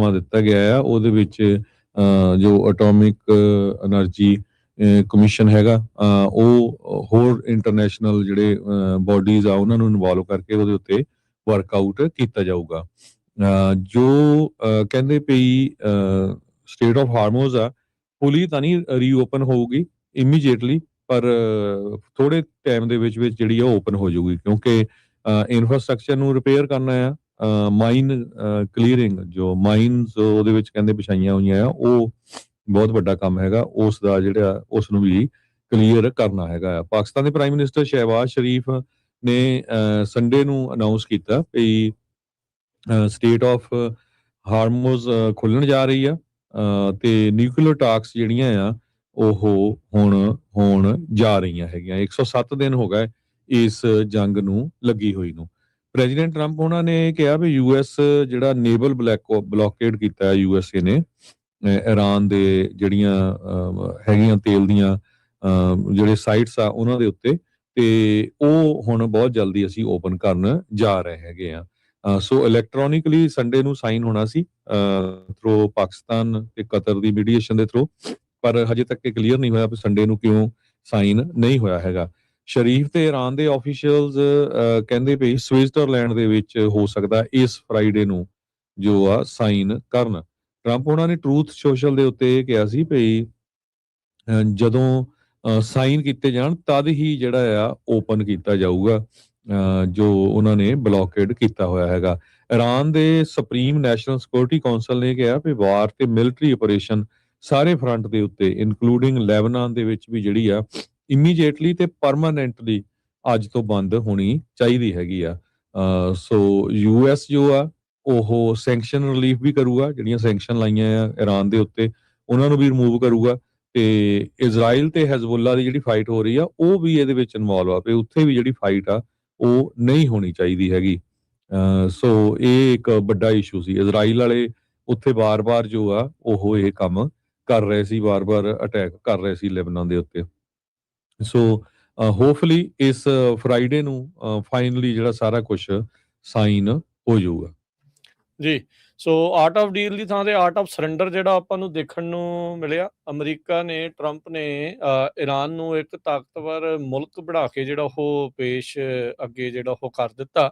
ਦਿੱਤਾ ਗਿਆ ਆ ਉਹਦੇ ਵਿੱਚ ਜੋ ਐਟੋਮਿਕ એનર્ਜੀ ਕਮਿਸ਼ਨ ਹੈਗਾ ਉਹ ਹੋਰ ਇੰਟਰਨੈਸ਼ਨਲ ਜਿਹੜੇ ਬਾਡੀਜ਼ ਆ ਉਹਨਾਂ ਨੂੰ ਇਨਵੋਲਵ ਕਰਕੇ ਉਹਦੇ ਉੱਤੇ ਵਰਕਆਊਟ ਕੀਤਾ ਜਾਊਗਾ। ਜੋ ਕਹਿੰਦੇ ਪਈ ਸਟੇਟ ਆਫ ਹਾਰਮੋਜ਼ ਆ ਫੁਲੀ ਤਾਂ ਨਹੀਂ ਰੀਓਪਨ ਹੋਊਗੀ ਇਮੀਡੀਏਟਲੀ, ਪਰ ਥੋੜੇ ਟਾਈਮ ਦੇ ਵਿੱਚ ਜਿਹੜੀ ਆ ਓਪਨ ਹੋ ਜਾਊਗੀ, ਕਿਉਂਕਿ ਇਨਫਰਾਸਟ੍ਰਕਚਰ ਨੂੰ ਰਿਪੇਅਰ ਕਰਨਾ ਆ। ਮਾਈਨ ਕਲੀਅਰਿੰਗ ਜੋ ਮਾਈਨਸ ਉਹਦੇ ਵਿੱਚ ਕਹਿੰਦੇ ਵਿਛਾਈਆਂ ਹੋਈਆਂ ਆ ਉਹ ਬਹੁਤ ਵੱਡਾ ਕੰਮ ਹੈਗਾ, ਉਸ ਦਾ ਜਿਹੜਾ ਉਸ ਨੂੰ ਵੀ ਕਲੀਅਰ ਕਰਨਾ ਹੈਗਾ ਆ। ਪਾਕਿਸਤਾਨ ਦੇ ਪ੍ਰਾਈਮ ਮਿਨਿਸਟਰ ਸ਼ਹਿਬਾਜ਼ ਸ਼ਰੀਫ ਨੇ ਸੰਡੇ ਨੂੰ ਅਨਾਉਂਸ ਕੀਤਾ ਵੀ ਸਟੇਟ ਆਫ ਹਾਰਮੋਜ਼ ਖੁੱਲਣ ਜਾ ਰਹੀ ਆ ਤੇ ਨਿਊਕਲੀਅਰ ਟਾਕਸ ਜਿਹੜੀਆਂ ਆ ਉਹ ਹੁਣ ਹੋਣ ਜਾ ਰਹੀਆਂ ਹੈਗੀਆਂ। 107 ਦਿਨ ਹੋ ਗਏ ਇਸ ਜੰਗ ਨੂੰ ਲੱਗੀ ਹੋਈ ਨੂੰ। ਪ੍ਰੈਜ਼ੀਡੈਂਟ ਟਰੰਪ ਉਹਨਾਂ ਨੇ ਕਿਹਾ ਵੀ ਯੂਐਸ ਜਿਹੜਾ ਨੇਵਲ ਬਲੌਕੇਡ ਕੀਤਾ ਯੂਐਸਏ ਨੇ ਇਰਾਨ ਦੇ ਜਿਹੜੀਆਂ ਹੈਗੀਆਂ ਤੇਲ ਦੀਆਂ ਜਿਹੜੇ ਸਾਈਟਸ ਆ ਉਹਨਾਂ ਦੇ ਉੱਤੇ, ਤੇ ਉਹ ਹੁਣ ਬਹੁਤ ਜਲਦੀ ਅਸੀਂ ਓਪਨ ਕਰਨ ਜਾ ਰਹੇ ਹੈਗੇ ਆ। ਸੋ ਇਲੈਕਟ੍ਰੋਨਿਕਲੀ ਸੰਡੇ ਨੂੰ ਸਾਈਨ ਹੋਣਾ ਸੀ ਥਰੂ ਪਾਕਿਸਤਾਨ ਤੇ ਕਤਰ ਦੀ ਮੀਡੀਏਸ਼ਨ ਦੇ ਥਰੂ, ਪਰ ਹਜੇ ਤੱਕ ਇਹ ਕਲੀਅਰ ਨਹੀਂ ਹੋਇਆ ਵੀ ਸੰਡੇ ਨੂੰ ਕਿਉਂ ਸਾਈਨ ਨਹੀਂ ਹੋਇਆ ਹੈਗਾ। ਸ਼ਰੀਫ ਤੇ ਇਰਾਨ ਦੇ ਆਫੀਸ਼ੀਅਲਸ ਕਹਿੰਦੇ ਪਈ ਸਵਿਟਜ਼ਰਲੈਂਡ ਦੇ ਵਿੱਚ ਹੋ ਸਕਦਾ ਇਸ ਫਰਾਈਡੇ ਨੂੰ ਜੋ ਆ ਸਾਈਨ ਕਰਨ। ਟਰੰਪ ਉਹਨਾਂ ਨੇ ਟਰੂਥ ਸੋਸ਼ਲ ਦੇ ਉੱਤੇ ਇਹ ਕਿਹਾ ਸੀ ਭਈ ਜਦੋਂ ਸਾਈਨ ਕੀਤੇ ਜਾਣ ਤਦ ਹੀ ਜਿਹੜਾ ਆ ਓਪਨ ਕੀਤਾ ਜਾਊਗਾ ਜੋ ਉਹਨਾਂ ਨੇ ਬਲੌਕੇਡ ਕੀਤਾ ਹੋਇਆ ਹੈਗਾ। ਇਰਾਨ ਦੇ ਸੁਪਰੀਮ ਨੈਸ਼ਨਲ ਸਿਕਿਉਰਿਟੀ ਕਾਉਂਸਲ ਨੇ ਕਿਹਾ ਵੀ ਵਾਰ ਤੇ ਮਿਲਟਰੀ ਆਪਰੇਸ਼ਨ ਸਾਰੇ ਫਰੰਟ ਦੇ ਉੱਤੇ ਇਨਕਲੂਡਿੰਗ ਲੈਬਨਾਨ ਦੇ ਵਿੱਚ ਵੀ ਜਿਹੜੀ ਆ ਇਮੀਡੀਏਟਲੀ ਤੇ ਪਰਮਾਨੈਂਟਲੀ ਅੱਜ ਤੋਂ ਬੰਦ ਹੋਣੀ ਚਾਹੀਦੀ ਹੈਗੀ ਆ। ਸੋ ਯੂਐਸ ਜੋ ਆ ਉਹ ਸੈਂਕਸ਼ਨ ਰਿਲੀਫ ਵੀ ਕਰੂਗਾ, ਜਿਹੜੀਆਂ ਸੈਂਕਸ਼ਨ ਲਾਈਆਂ ਆ ਇਰਾਨ ਦੇ ਉੱਤੇ ਉਹਨਾਂ ਨੂੰ ਵੀ ਰਿਮੂਵ ਕਰੂਗਾ, ਤੇ ਇਜ਼ਰਾਈਲ ਤੇ ਹਿਜ਼ਬੁੱਲਾ ਦੀ ਜਿਹੜੀ ਫਾਈਟ ਹੋ ਰਹੀ ਆ ਉਹ ਵੀ ਇਹਦੇ ਵਿੱਚ ਇਨਵੋਲਵ ਆ, ਤੇ ਉੱਥੇ ਵੀ ਜਿਹੜੀ ਫਾਈਟ ਆ ਉਹ ਨਹੀਂ ਹੋਣੀ ਚਾਹੀਦੀ ਹੈਗੀ। ਸੋ ਇਹ ਇੱਕ ਵੱਡਾ ਇਸ਼ੂ ਸੀ। ਇਜ਼ਰਾਈਲ ਵਾਲੇ ਉੱਥੇ ਵਾਰ-ਵਾਰ ਜੋ ਆ ਉਹ ਇਹ ਕੰਮ ਕਰ ਰਹੇ ਸੀ, ਵਾਰ-ਵਾਰ ਅਟੈਕ ਕਰ ਰਹੇ ਸੀ ਲੈਬਨਾਨ ਦੇ ਉੱਤੇ। ਸੋ ਹੋਪਫੁਲੀ ਇਸ ਫਰਾਈਡੇ ਨੂੰ ਫਾਈਨਲੀ ਜਿਹੜਾ ਸਾਰਾ ਕੁਝ ਸਾਈਨ ਹੋ ਜਾਊਗਾ ਜੀ। ਸੋ ਆਰਟ ਆਫ ਡੀਲ ਦੀ ਥਾਂ ਤੇ ਆਰਟ ਆਫ ਸਰੈਂਡਰ ਜਿਹੜਾ ਆਪਾਂ ਨੂੰ ਦੇਖਣ ਨੂੰ ਮਿਲਿਆ। ਅਮਰੀਕਾ ਨੇ ਟਰੰਪ ਨੇ ਇਰਾਨ ਨੂੰ ਇੱਕ ਤਾਕਤਵਰ ਮੁਲਕ ਬਣਾ ਕੇ ਜਿਹੜਾ ਉਹ ਪੇਸ਼ ਅੱਗੇ ਜਿਹੜਾ ਉਹ ਕਰ ਦਿੱਤਾ।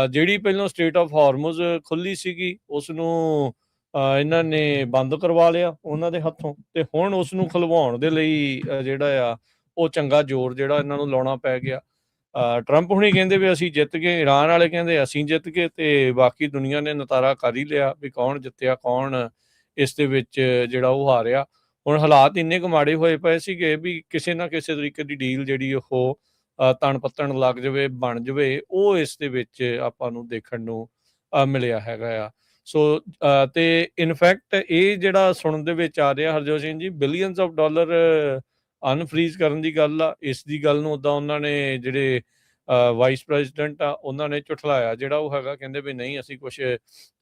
ਜਿਹੜੀ ਪਹਿਲਾਂ ਸਟੇਟ ਆਫ ਹਾਰਮੋਜ਼ ਖੁੱਲੀ ਸੀਗੀ ਉਸ ਨੂੰ ਇਹਨਾਂ ਨੇ ਬੰਦ ਕਰਵਾ ਲਿਆ ਉਹਨਾਂ ਦੇ ਹੱਥੋਂ, ਤੇ ਹੁਣ ਉਸ ਨੂੰ ਖੁਲਵਾਉਣ ਦੇ ਲਈ ਜਿਹੜਾ ਆ ਉਹ ਚੰਗਾ ਜ਼ੋਰ ਜਿਹੜਾ ਇਹਨਾਂ ਨੂੰ ਲਾਉਣਾ ਪੈ ਗਿਆ। ਟਰੰਪ ਹੁਣੀ ਕਹਿੰਦੇ ਵੀ ਅਸੀਂ ਜਿੱਤ ਗਏ, ਇਰਾਨ ਵਾਲੇ ਕਹਿੰਦੇ ਅਸੀਂ ਜਿੱਤ ਗਏ, ਤੇ ਬਾਕੀ ਦੁਨੀਆ ਨੇ ਨਤਾਰਾ ਕਰ ਹੀ ਲਿਆ ਵੀ ਕੌਣ ਜਿੱਤਿਆ ਕੌਣ ਇਸ ਦੇ ਵਿੱਚ ਜਿਹੜਾ ਉਹ ਹਾਰਿਆ। ਹੁਣ ਹਾਲਾਤ ਇੰਨੇ ਕੁ ਮਾੜੇ ਹੋਏ ਪਏ ਸੀਗੇ ਵੀ ਕਿਸੇ ਨਾ ਕਿਸੇ ਤਰੀਕੇ ਦੀ ਡੀਲ ਜਿਹੜੀ ਉਹ ਤਣ ਪੱਤਣ ਲੱਗ ਜਾਵੇ, ਬਣ ਜਾਵੇ, ਉਹ ਇਸ ਦੇ ਵਿੱਚ ਆਪਾਂ ਨੂੰ ਦੇਖਣ ਨੂੰ ਮਿਲਿਆ ਹੈਗਾ ਆ। ਸੋ ਤੇ ਇਨਫੈਕਟ ਇਹ ਜਿਹੜਾ ਸੁਣਨ ਦੇ ਵਿੱਚ ਆ ਰਿਹਾ Harjot Singh ji, billions of dollar ਅਨਫਰੀਜ਼ ਕਰਨ ਦੀ ਗੱਲ ਆ। ਇਸ ਦੀ ਗੱਲ ਨੂੰ ਉੱਦਾਂ ਉਹਨਾਂ ਨੇ ਜਿਹੜੇ ਵਾਈਸ ਪ੍ਰੈਜ਼ੀਡੈਂਟ ਆ ਉਹਨਾਂ ਨੇ ਝੁਠਲਾਇਆ ਜਿਹੜਾ ਉਹ ਹੈਗਾ, ਕਹਿੰਦੇ ਵੀ ਨਹੀਂ ਅਸੀਂ ਕੁਛ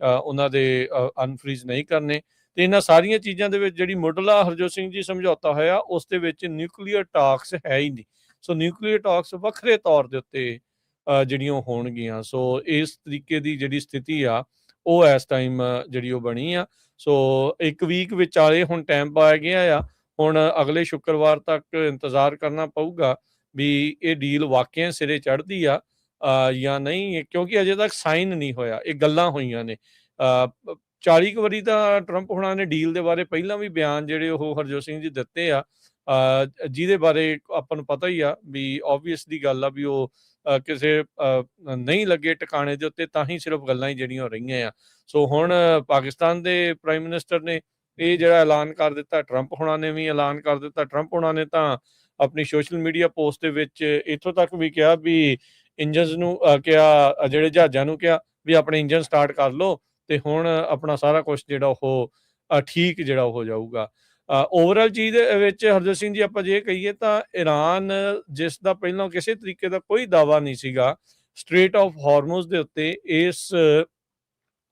ਉਹਨਾਂ ਦੇ ਅਨਫਰੀਜ਼ ਨਹੀਂ ਕਰਨੇ। ਤੇ ਇਹਨਾਂ ਸਾਰੀਆਂ ਚੀਜ਼ਾਂ ਦੇ ਵਿੱਚ ਜਿਹੜੀ ਮੁੱਢਲਾ ਹਰਜੋਤ ਸਿੰਘ ਜੀ ਸਮਝੌਤਾ ਹੋਇਆ ਉਸ ਦੇ ਵਿੱਚ ਨਿਊਕਲੀਅਰ ਟਾਕਸ ਹੈ ਹੀ ਨਹੀਂ। ਸੋ ਨਿਊਕਲੀਅਰ ਟਾਕਸ ਵੱਖਰੇ ਤੌਰ ਦੇ ਉੱਤੇ ਜਿਹੜੀਆਂ ਹੋਣਗੀਆਂ। ਸੋ ਇਸ ਤਰੀਕੇ ਦੀ ਜਿਹੜੀ ਸਥਿਤੀ ਆ ਉਹ ਇਸ ਟਾਈਮ ਜਿਹੜੀ ਉਹ ਬਣੀ ਆ। ਸੋ ਇੱਕ ਵੀਕ ਵਿਚਾਲੇ ਹੁਣ ਟਾਈਮ ਪਾਇਆ ਗਿਆ ਆ। ਹੁਣ ਅਗਲੇ ਸ਼ੁੱਕਰਵਾਰ ਤੱਕ ਇੰਤਜ਼ਾਰ ਕਰਨਾ ਪਊਗਾ ਵੀ ਇਹ ਡੀਲ ਵਾਕਿਆ ਸਿਰੇ ਚੜ੍ਹਦੀ ਆ ਜਾਂ ਨਹੀਂ, ਕਿਉਂਕਿ ਅਜੇ ਤੱਕ ਸਾਈਨ ਨਹੀਂ ਹੋਇਆ, ਇਹ ਗੱਲਾਂ ਹੋਈਆਂ ਨੇ। 40 ਕੁ ਵਾਰੀ ਤਾਂ ਟਰੰਪ ਹੁਣਾਂ ਨੇ ਡੀਲ ਦੇ ਬਾਰੇ ਪਹਿਲਾਂ ਵੀ ਬਿਆਨ ਜਿਹੜੇ ਉਹ ਹਰਜੋਤ ਸਿੰਘ ਜੀ ਦਿੱਤੇ ਆ, ਜਿਹਦੇ ਬਾਰੇ ਆਪਾਂ ਨੂੰ ਪਤਾ ਹੀ ਆ ਵੀ ਓਬਵੀਅਸ ਦੀ ਗੱਲ ਆ ਵੀ ਉਹ ਕਿਸੇ ਨਹੀਂ ਲੱਗੇ ਟਿਕਾਣੇ ਦੇ ਉੱਤੇ ਤਾਂ ਹੀ ਸਿਰਫ ਗੱਲਾਂ ਹੀ ਜਿਹੜੀਆਂ ਰਹੀਆਂ ਆ। ਸੋ ਹੁਣ ਪਾਕਿਸਤਾਨ ਦੇ ਪ੍ਰਾਈਮ ਮਿਨਿਸਟਰ ਨੇ ਇਹ ਜਿਹੜਾ ਐਲਾਨ ਕਰ ਦਿੱਤਾ, ਟਰੰਪ ਹੁਣਾਂ ਨੇ ਵੀ ਐਲਾਨ ਕਰ ਦਿੱਤਾ। ਟਰੰਪ ਹੁਣਾਂ ਨੇ ਤਾਂ ਆਪਣੀ ਸੋਸ਼ਲ ਮੀਡੀਆ ਪੋਸਟ ਦੇ ਵਿੱਚ ਇੱਥੋਂ ਤੱਕ ਵੀ ਕਿਹਾ ਵੀ ਇੰਜਨਸ ਨੂੰ ਕਿਹਾ, ਜਿਹੜੇ ਜਹਾਜ਼ਾਂ ਨੂੰ ਕਿਹਾ ਵੀ ਆਪਣੇ ਇੰਜਨ ਸਟਾਰਟ ਕਰ ਲਓ ਤੇ ਹੁਣ ਆਪਣਾ ਸਾਰਾ ਕੁਝ ਜਿਹੜਾ ਉਹ ਠੀਕ ਜਿਹੜਾ ਹੋ ਜਾਊਗਾ। ਓਵਰਆਲ ਚੀਜ਼ ਦੇ ਵਿੱਚ ਹਰਜੋਤ ਸਿੰਘ ਜੀ ਆਪਾਂ ਜੇ ਕਹੀਏ ਤਾਂ ਇਰਾਨ ਜਿਸ ਦਾ ਪਹਿਲਾਂ ਕਿਸੇ ਤਰੀਕੇ ਦਾ ਕੋਈ ਦਾਅਵਾ ਨਹੀਂ ਸੀਗਾ ਸਟ੍ਰੇਟ ਆਫ ਹਾਰਮੋਜ਼ ਦੇ ਉੱਤੇ, ਇਸ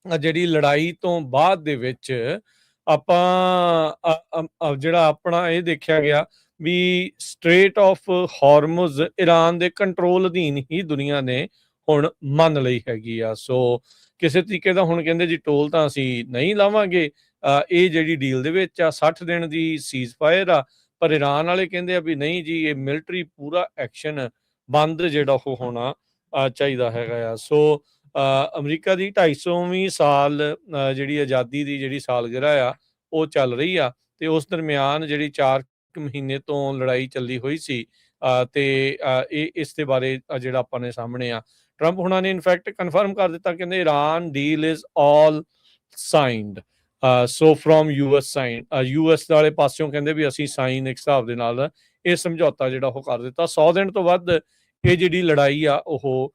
ਜਿਹੜੀ ਲੜਾਈ ਤੋਂ ਬਾਅਦ ਦੇ ਵਿੱਚ ਆਪਾਂ ਜਿਹੜਾ ਆਪਣਾ ਇਹ ਦੇਖਿਆ ਗਿਆ ਵੀ ਸਟ੍ਰੇਟ ਆਫ ਹਾਰਮੋਜ਼ ਇਰਾਨ ਦੇ ਕੰਟਰੋਲ ਅਧੀਨ ਹੀ ਦੁਨੀਆ ਨੇ ਹੁਣ ਮੰਨ ਲਈ ਹੈਗੀ ਆ। ਸੋ ਕਿਸੇ ਤਰੀਕੇ ਦਾ ਹੁਣ ਕਹਿੰਦੇ ਜੀ ਟੋਲ ਤਾਂ ਅਸੀਂ ਨਹੀਂ ਲਾਵਾਂਗੇ, ਇਹ ਜਿਹੜੀ ਡੀਲ ਦੇ ਵਿੱਚ ਆ 60 ਦਿਨ ਦੀ ਸੀਜ਼ਫਾਇਰ ਆ, ਪਰ ਈਰਾਨ ਵਾਲੇ ਕਹਿੰਦੇ ਆ ਵੀ ਨਹੀਂ ਜੀ, ਇਹ ਮਿਲਟਰੀ ਪੂਰਾ ਐਕਸ਼ਨ ਬੰਦ ਜਿਹੜਾ ਉਹ ਹੋਣਾ ਚਾਹੀਦਾ ਹੈਗਾ ਆ। ਸੋ ਅਮਰੀਕਾ ਦੀ 250ਵੀਂ ਸਾਲ ਜਿਹੜੀ ਆਜ਼ਾਦੀ ਦੀ ਜਿਹੜੀ ਸਾਲਗਿਰਾ ਆ ਉਹ ਚੱਲ ਰਹੀ ਆ, ਤੇ ਉਸ ਦਰਮਿਆਨ ਜਿਹੜੀ 4 ਮਹੀਨੇ ਤੋਂ ਲੜਾਈ ਚੱਲੀ ਹੋਈ ਸੀ, ਤੇ ਇਹ ਇਸ ਦੇ ਬਾਰੇ ਜਿਹੜਾ ਆਪਾਂ ਨੇ ਸਾਹਮਣੇ ਆ ਟਰੰਪ ਹੁਣਾਂ ਨੇ ਇਨਫੈਕਟ ਕਨਫਰਮ ਕਰ ਦਿੱਤਾ, ਕਹਿੰਦੇ Iran deal is all signed, so from US sign, US ਵਾਲੇ ਪਾਸਿਓਂ ਕਹਿੰਦੇ ਵੀ ਅਸੀਂ ਸਾਈਨ ਇੱਕ ਹਿਸਾਬ ਦੇ ਨਾਲ ਇਹ ਸਮਝੌਤਾ ਜਿਹੜਾ ਉਹ ਕਰ ਦਿੱਤਾ। 100 ਦਿਨ ਤੋਂ ਵੱਧ ਇਹ ਜਿਹੜੀ ਲੜਾਈ ਆ ਉਹ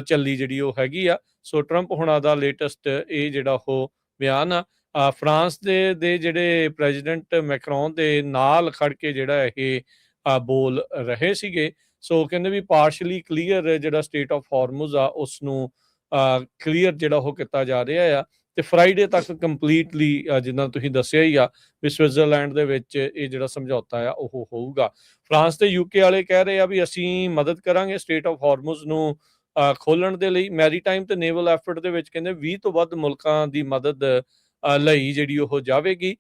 ਚੱਲੀ ਜਿਹੜੀ ਉਹ ਹੈਗੀ ਆ। ਸੋ ਟਰੰਪ ਹੁਣਾਂ ਦਾ ਲੇਟੈਸਟ ਇਹ ਜਿਹੜਾ ਉਹ ਬਿਆਨ ਆ, ਫਰਾਂਸ ਦੇ ਜਿਹੜੇ ਪ੍ਰੈਜ਼ੀਡੈਂਟ ਮੈਕਰੋਨ ਦੇ ਨਾਲ ਖੜ ਕੇ ਜਿਹੜਾ ਇਹ ਬੋਲ ਰਹੇ ਸੀਗੇ। ਸੋ ਕਹਿੰਦੇ ਵੀ ਪਾਰਸ਼ਲੀ ਕਲੀਅਰ ਜਿਹੜਾ ਸਟੇਟ ਆਫ ਹਾਰਮੁਜ਼ ਆ ਉਸ ਨੂੰ ਕਲੀਅਰ ਜਿਹੜਾ ਉਹ ਕੀਤਾ ਜਾ ਰਿਹਾ ਆ, ਤੇ ਫਰਾਈਡੇ ਤੱਕ ਕੰਪਲੀਟਲੀ ਜਿੱਦਾਂ ਤੁਸੀਂ ਦੱਸਿਆ ਹੀ ਆ ਵੀ ਸਵਿਟਜ਼ਰਲੈਂਡ ਦੇ ਵਿੱਚ ਇਹ ਜਿਹੜਾ ਸਮਝੌਤਾ ਆ ਉਹ ਹੋਊਗਾ। ਫਰਾਂਸ ਤੇ ਯੂਕੇ ਵਾਲੇ ਕਹਿ ਰਹੇ ਆ ਵੀ ਅਸੀਂ ਮਦਦ ਕਰਾਂਗੇ ਸਟੇਟ ਆਫ ਹਾਰਮੁਜ਼ ਨੂੰ ਖੋਲਣ ਦੇ ਲਈ। ਮੈਰੀਟਾਈਮ ਤੇ ਨੇਵਲ ਐਫਰਟ ਦੇ ਵਿੱਚ ਕਹਿੰਦੇ 20 ਤੋਂ ਵੱਧ ਮੁਲਕਾਂ ਦੀ ਮਦਦ ਲਈ ਜਿਹੜੀ ਉਹ ਜਾਵੇਗੀ।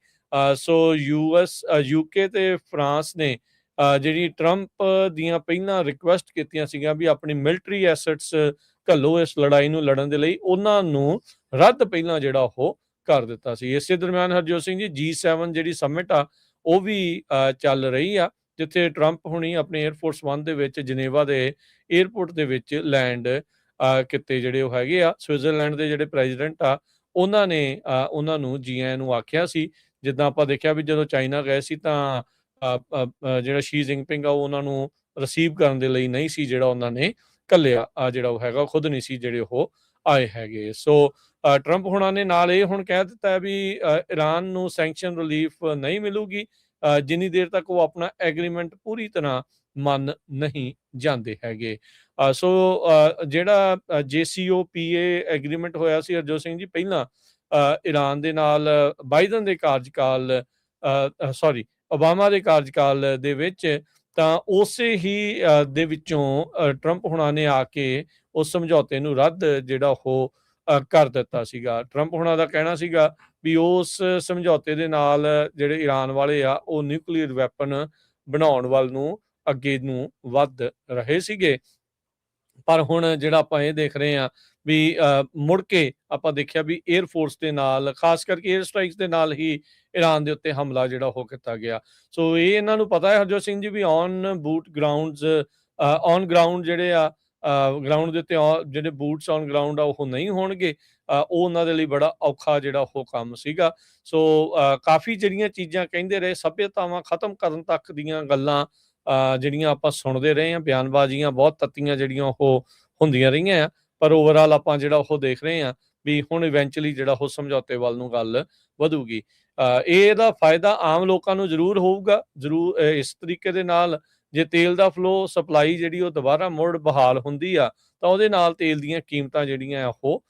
ਸੋ ਯੂਕੇ ਤੇ ਫਰਾਂਸ ਨੇ ਜਿਹੜੀ ਟਰੰਪ ਦੀਆਂ ਪਹਿਲਾਂ ਰਿਕੁਐਸਟ ਕੀਤੀਆਂ ਸੀਗੀਆਂ ਵੀ ਆਪਣੀ ਮਿਲਟਰੀ ਐਸੈਟਸ ਘੱਲੋ ਇਸ ਲੜਾਈ ਨੂੰ ਲੜਨ ਦੇ ਲਈ, ਉਹਨਾਂ ਨੂੰ ਰੱਦ ਪਹਿਲਾਂ ਜਿਹੜਾ ਉਹ ਕਰ ਦਿੱਤਾ ਸੀ। ਇਸੇ ਦਰਮਿਆਨ ਹਰਜੋਤ ਸਿੰਘ ਜੀ G7 ਜਿਹੜੀ ਸਮਿਟ ਆ ਉਹ ਵੀ ਚੱਲ ਰਹੀ ਆ, ਜਿੱਥੇ ਟਰੰਪ ਹੁਣੀ ਆਪਣੇ 에ਅਰਫੋਰਸ 1 ਦੇ ਵਿੱਚ ਜਨੇਵਾ ਦੇ 에ਅਰਪੋਰਟ ਦੇ ਵਿੱਚ ਲੈਂਡ ਕਿਤੇ ਜਿਹੜੇ ਉਹ ਹੈਗੇ ਆ। ਸਵਿਟਜ਼ਰਲੈਂਡ ਦੇ ਜਿਹੜੇ ਪ੍ਰੈਜ਼ੀਡੈਂਟ ਆ ਉਹਨਾਂ ਨੇ ਉਹਨਾਂ ਨੂੰ ਜੀ ਆਇਆਂ ਨੂੰ ਆਖਿਆ ਸੀ। ਜਿੱਦਾਂ ਆਪਾਂ ਦੇਖਿਆ ਵੀ ਜਦੋਂ ਚਾਈਨਾ ਗਏ ਸੀ ਤਾਂ ਜਿਹੜਾ ਸ਼ੀ ਜਿੰਗਪਿੰਗ ਆ ਉਹ ਉਹਨਾਂ ਨੂੰ ਰਿਸੀਵ ਕਰਨ ਦੇ ਲਈ ਨਹੀਂ ਸੀ ਜਿਹੜਾ ਉਹਨਾਂ ਨੇ ਘੱਲਿਆ, ਜਿਹੜਾ ਉਹ ਹੈਗਾ ਖੁਦ ਨਹੀਂ ਸੀ ਜਿਹੜੇ ਉਹ ਆਏ ਹੈਗੇ। ਸੋ ਟਰੰਪ ਹੁਣਾਂ ਨੇ ਨਾਲ ਇਹ ਹੁਣ ਕਹਿ ਦਿੱਤਾ ਹੈ ਵੀ ਈਰਾਨ ਨੂੰ ਸੈਂਕਸ਼ਨ ਰਿਲੀਫ ਨਹੀਂ ਮਿਲੂਗੀ ਜਿੰਨੀ ਦੇਰ ਤੱਕ ਉਹ ਆਪਣਾ ਐਗਰੀਮੈਂਟ ਪੂਰੀ ਤਰ੍ਹਾਂ ਮੰਨ ਨਹੀਂ ਜਾਂਦੇ ਹੈਗੇ। ਸੋ ਜਿਹੜਾ JCPOA ਐਗਰੀਮੈਂਟ ਹੋਇਆ ਸੀ ਹਰਜੋਤ ਸਿੰਘ ਜੀ ਪਹਿਲਾਂ ਈਰਾਨ ਦੇ ਨਾਲ ਬਾਈਡਨ ਦੇ ਕਾਰਜਕਾਲ ਓਬਾਮਾ ਦੇ ਕਾਰਜਕਾਲ ਦੇ ਵਿੱਚ, ਤਾਂ ਉਸੇ ਹੀ ਦੇ ਵਿੱਚੋਂ ਟਰੰਪ ਹੁਣਾਂ ਨੇ ਆ ਕੇ ਉਸ ਸਮਝੌਤੇ ਨੂੰ ਰੱਦ ਜਿਹੜਾ ਉਹ ਕਰ ਦਿੱਤਾ ਸੀਗਾ। ਟਰੰਪ ਹੁਣਾਂ ਦਾ ਕਹਿਣਾ ਸੀਗਾ ਵੀ ਉਸ ਸਮਝੌਤੇ ਦੇ ਨਾਲ ਜਿਹੜੇ ਈਰਾਨ ਵਾਲੇ ਆ ਉਹ ਨਿਊਕਲੀਅਰ ਵੈਪਨ ਬਣਾਉਣ ਵੱਲ ਨੂੰ ਅੱਗੇ ਨੂੰ ਵੱਧ ਰਹੇ ਸੀਗੇ। ਪਰ ਹੁਣ ਜਿਹੜਾ ਆਪਾਂ ਇਹ ਦੇਖ ਰਹੇ ਹਾਂ ਵੀ ਮੁੜ ਕੇ ਆਪਾਂ ਦੇਖਿਆ ਵੀ 에ਅਰਫੋਰਸ ਦੇ ਨਾਲ, ਖਾਸ ਕਰਕੇ 에ਅਰ ਸਟ੍ਰਾਈਕਸ ਦੇ ਨਾਲ ਹੀ ਈਰਾਨ ਦੇ ਉੱਤੇ ਹਮਲਾ ਜਿਹੜਾ ਉਹ ਕੀਤਾ ਗਿਆ। ਸੋ ਇਹ ਇਹਨਾਂ ਨੂੰ ਪਤਾ ਹੈ ਹਰਜੋਤ ਸਿੰਘ ਜੀ ਵੀ ਔਨ ਗਰਾਊਂਡ ਜਿਹੜੇ ਆ ਗਰਾਊਂਡ ਦੇ ਉੱਤੇ ਜਿਹੜੇ ਬੂਟਸ ਔਨ ਗਰਾਊਂਡ ਆ ਉਹ ਨਹੀਂ ਹੋਣਗੇ। ਉਹ ਉਹਨਾਂ ਦੇ ਲਈ ਬੜਾ ਔਖਾ ਜਿਹੜਾ ਉਹ ਕੰਮ ਸੀਗਾ। ਸੋ ਕਾਫੀ ਜਿਹੜੀਆਂ ਚੀਜ਼ਾਂ ਕਹਿੰਦੇ ਰਹੇ, ਸੱਭਿਅਤਾਵਾਂ ਖਤਮ ਕਰਨ ਤੱਕ ਦੀਆਂ ਗੱਲਾਂ ਜਿਹੜੀਆਂ ਆਪਾਂ ਸੁਣਦੇ ਰਹੇ ਹਾਂ, ਬਿਆਨਬਾਜ਼ੀਆਂ ਬਹੁਤ ਤੱਤੀਆਂ ਜਿਹੜੀਆਂ ਉਹ ਹੁੰਦੀਆਂ ਰਹੀਆਂ ਆ, ਪਰ ਓਵਰਆਲ ਆਪਾਂ ਜਿਹੜਾ ਉਹ ਦੇਖ ਰਹੇ ਹਾਂ ਵੀ ਹੁਣ ਇਵੈਂਚੁਅਲੀ ਜਿਹੜਾ ਉਹ ਸਮਝੌਤੇ ਵੱਲ ਨੂੰ ਗੱਲ ਵਧੂਗੀ। ਇਹਦਾ ਫਾਇਦਾ ਆਮ ਲੋਕਾਂ ਨੂੰ ਜ਼ਰੂਰ ਹੋਊਗਾ, ਜ਼ਰੂਰ ਇਸ ਤਰੀਕੇ ਦੇ ਨਾਲ ਜੇ ਤੇਲ ਦਾ ਫਲੋ ਸਪਲਾਈ ਜਿਹੜੀ ਉਹ ਦੁਬਾਰਾ ਮੁੜ ਬਹਾਲ ਹੁੰਦੀ ਆ ਤਾਂ ਉਹਦੇ ਨਾਲ ਤੇਲ ਦੀਆਂ ਕੀਮਤਾਂ ਜਿਹੜੀਆਂ ਆ ਉਹ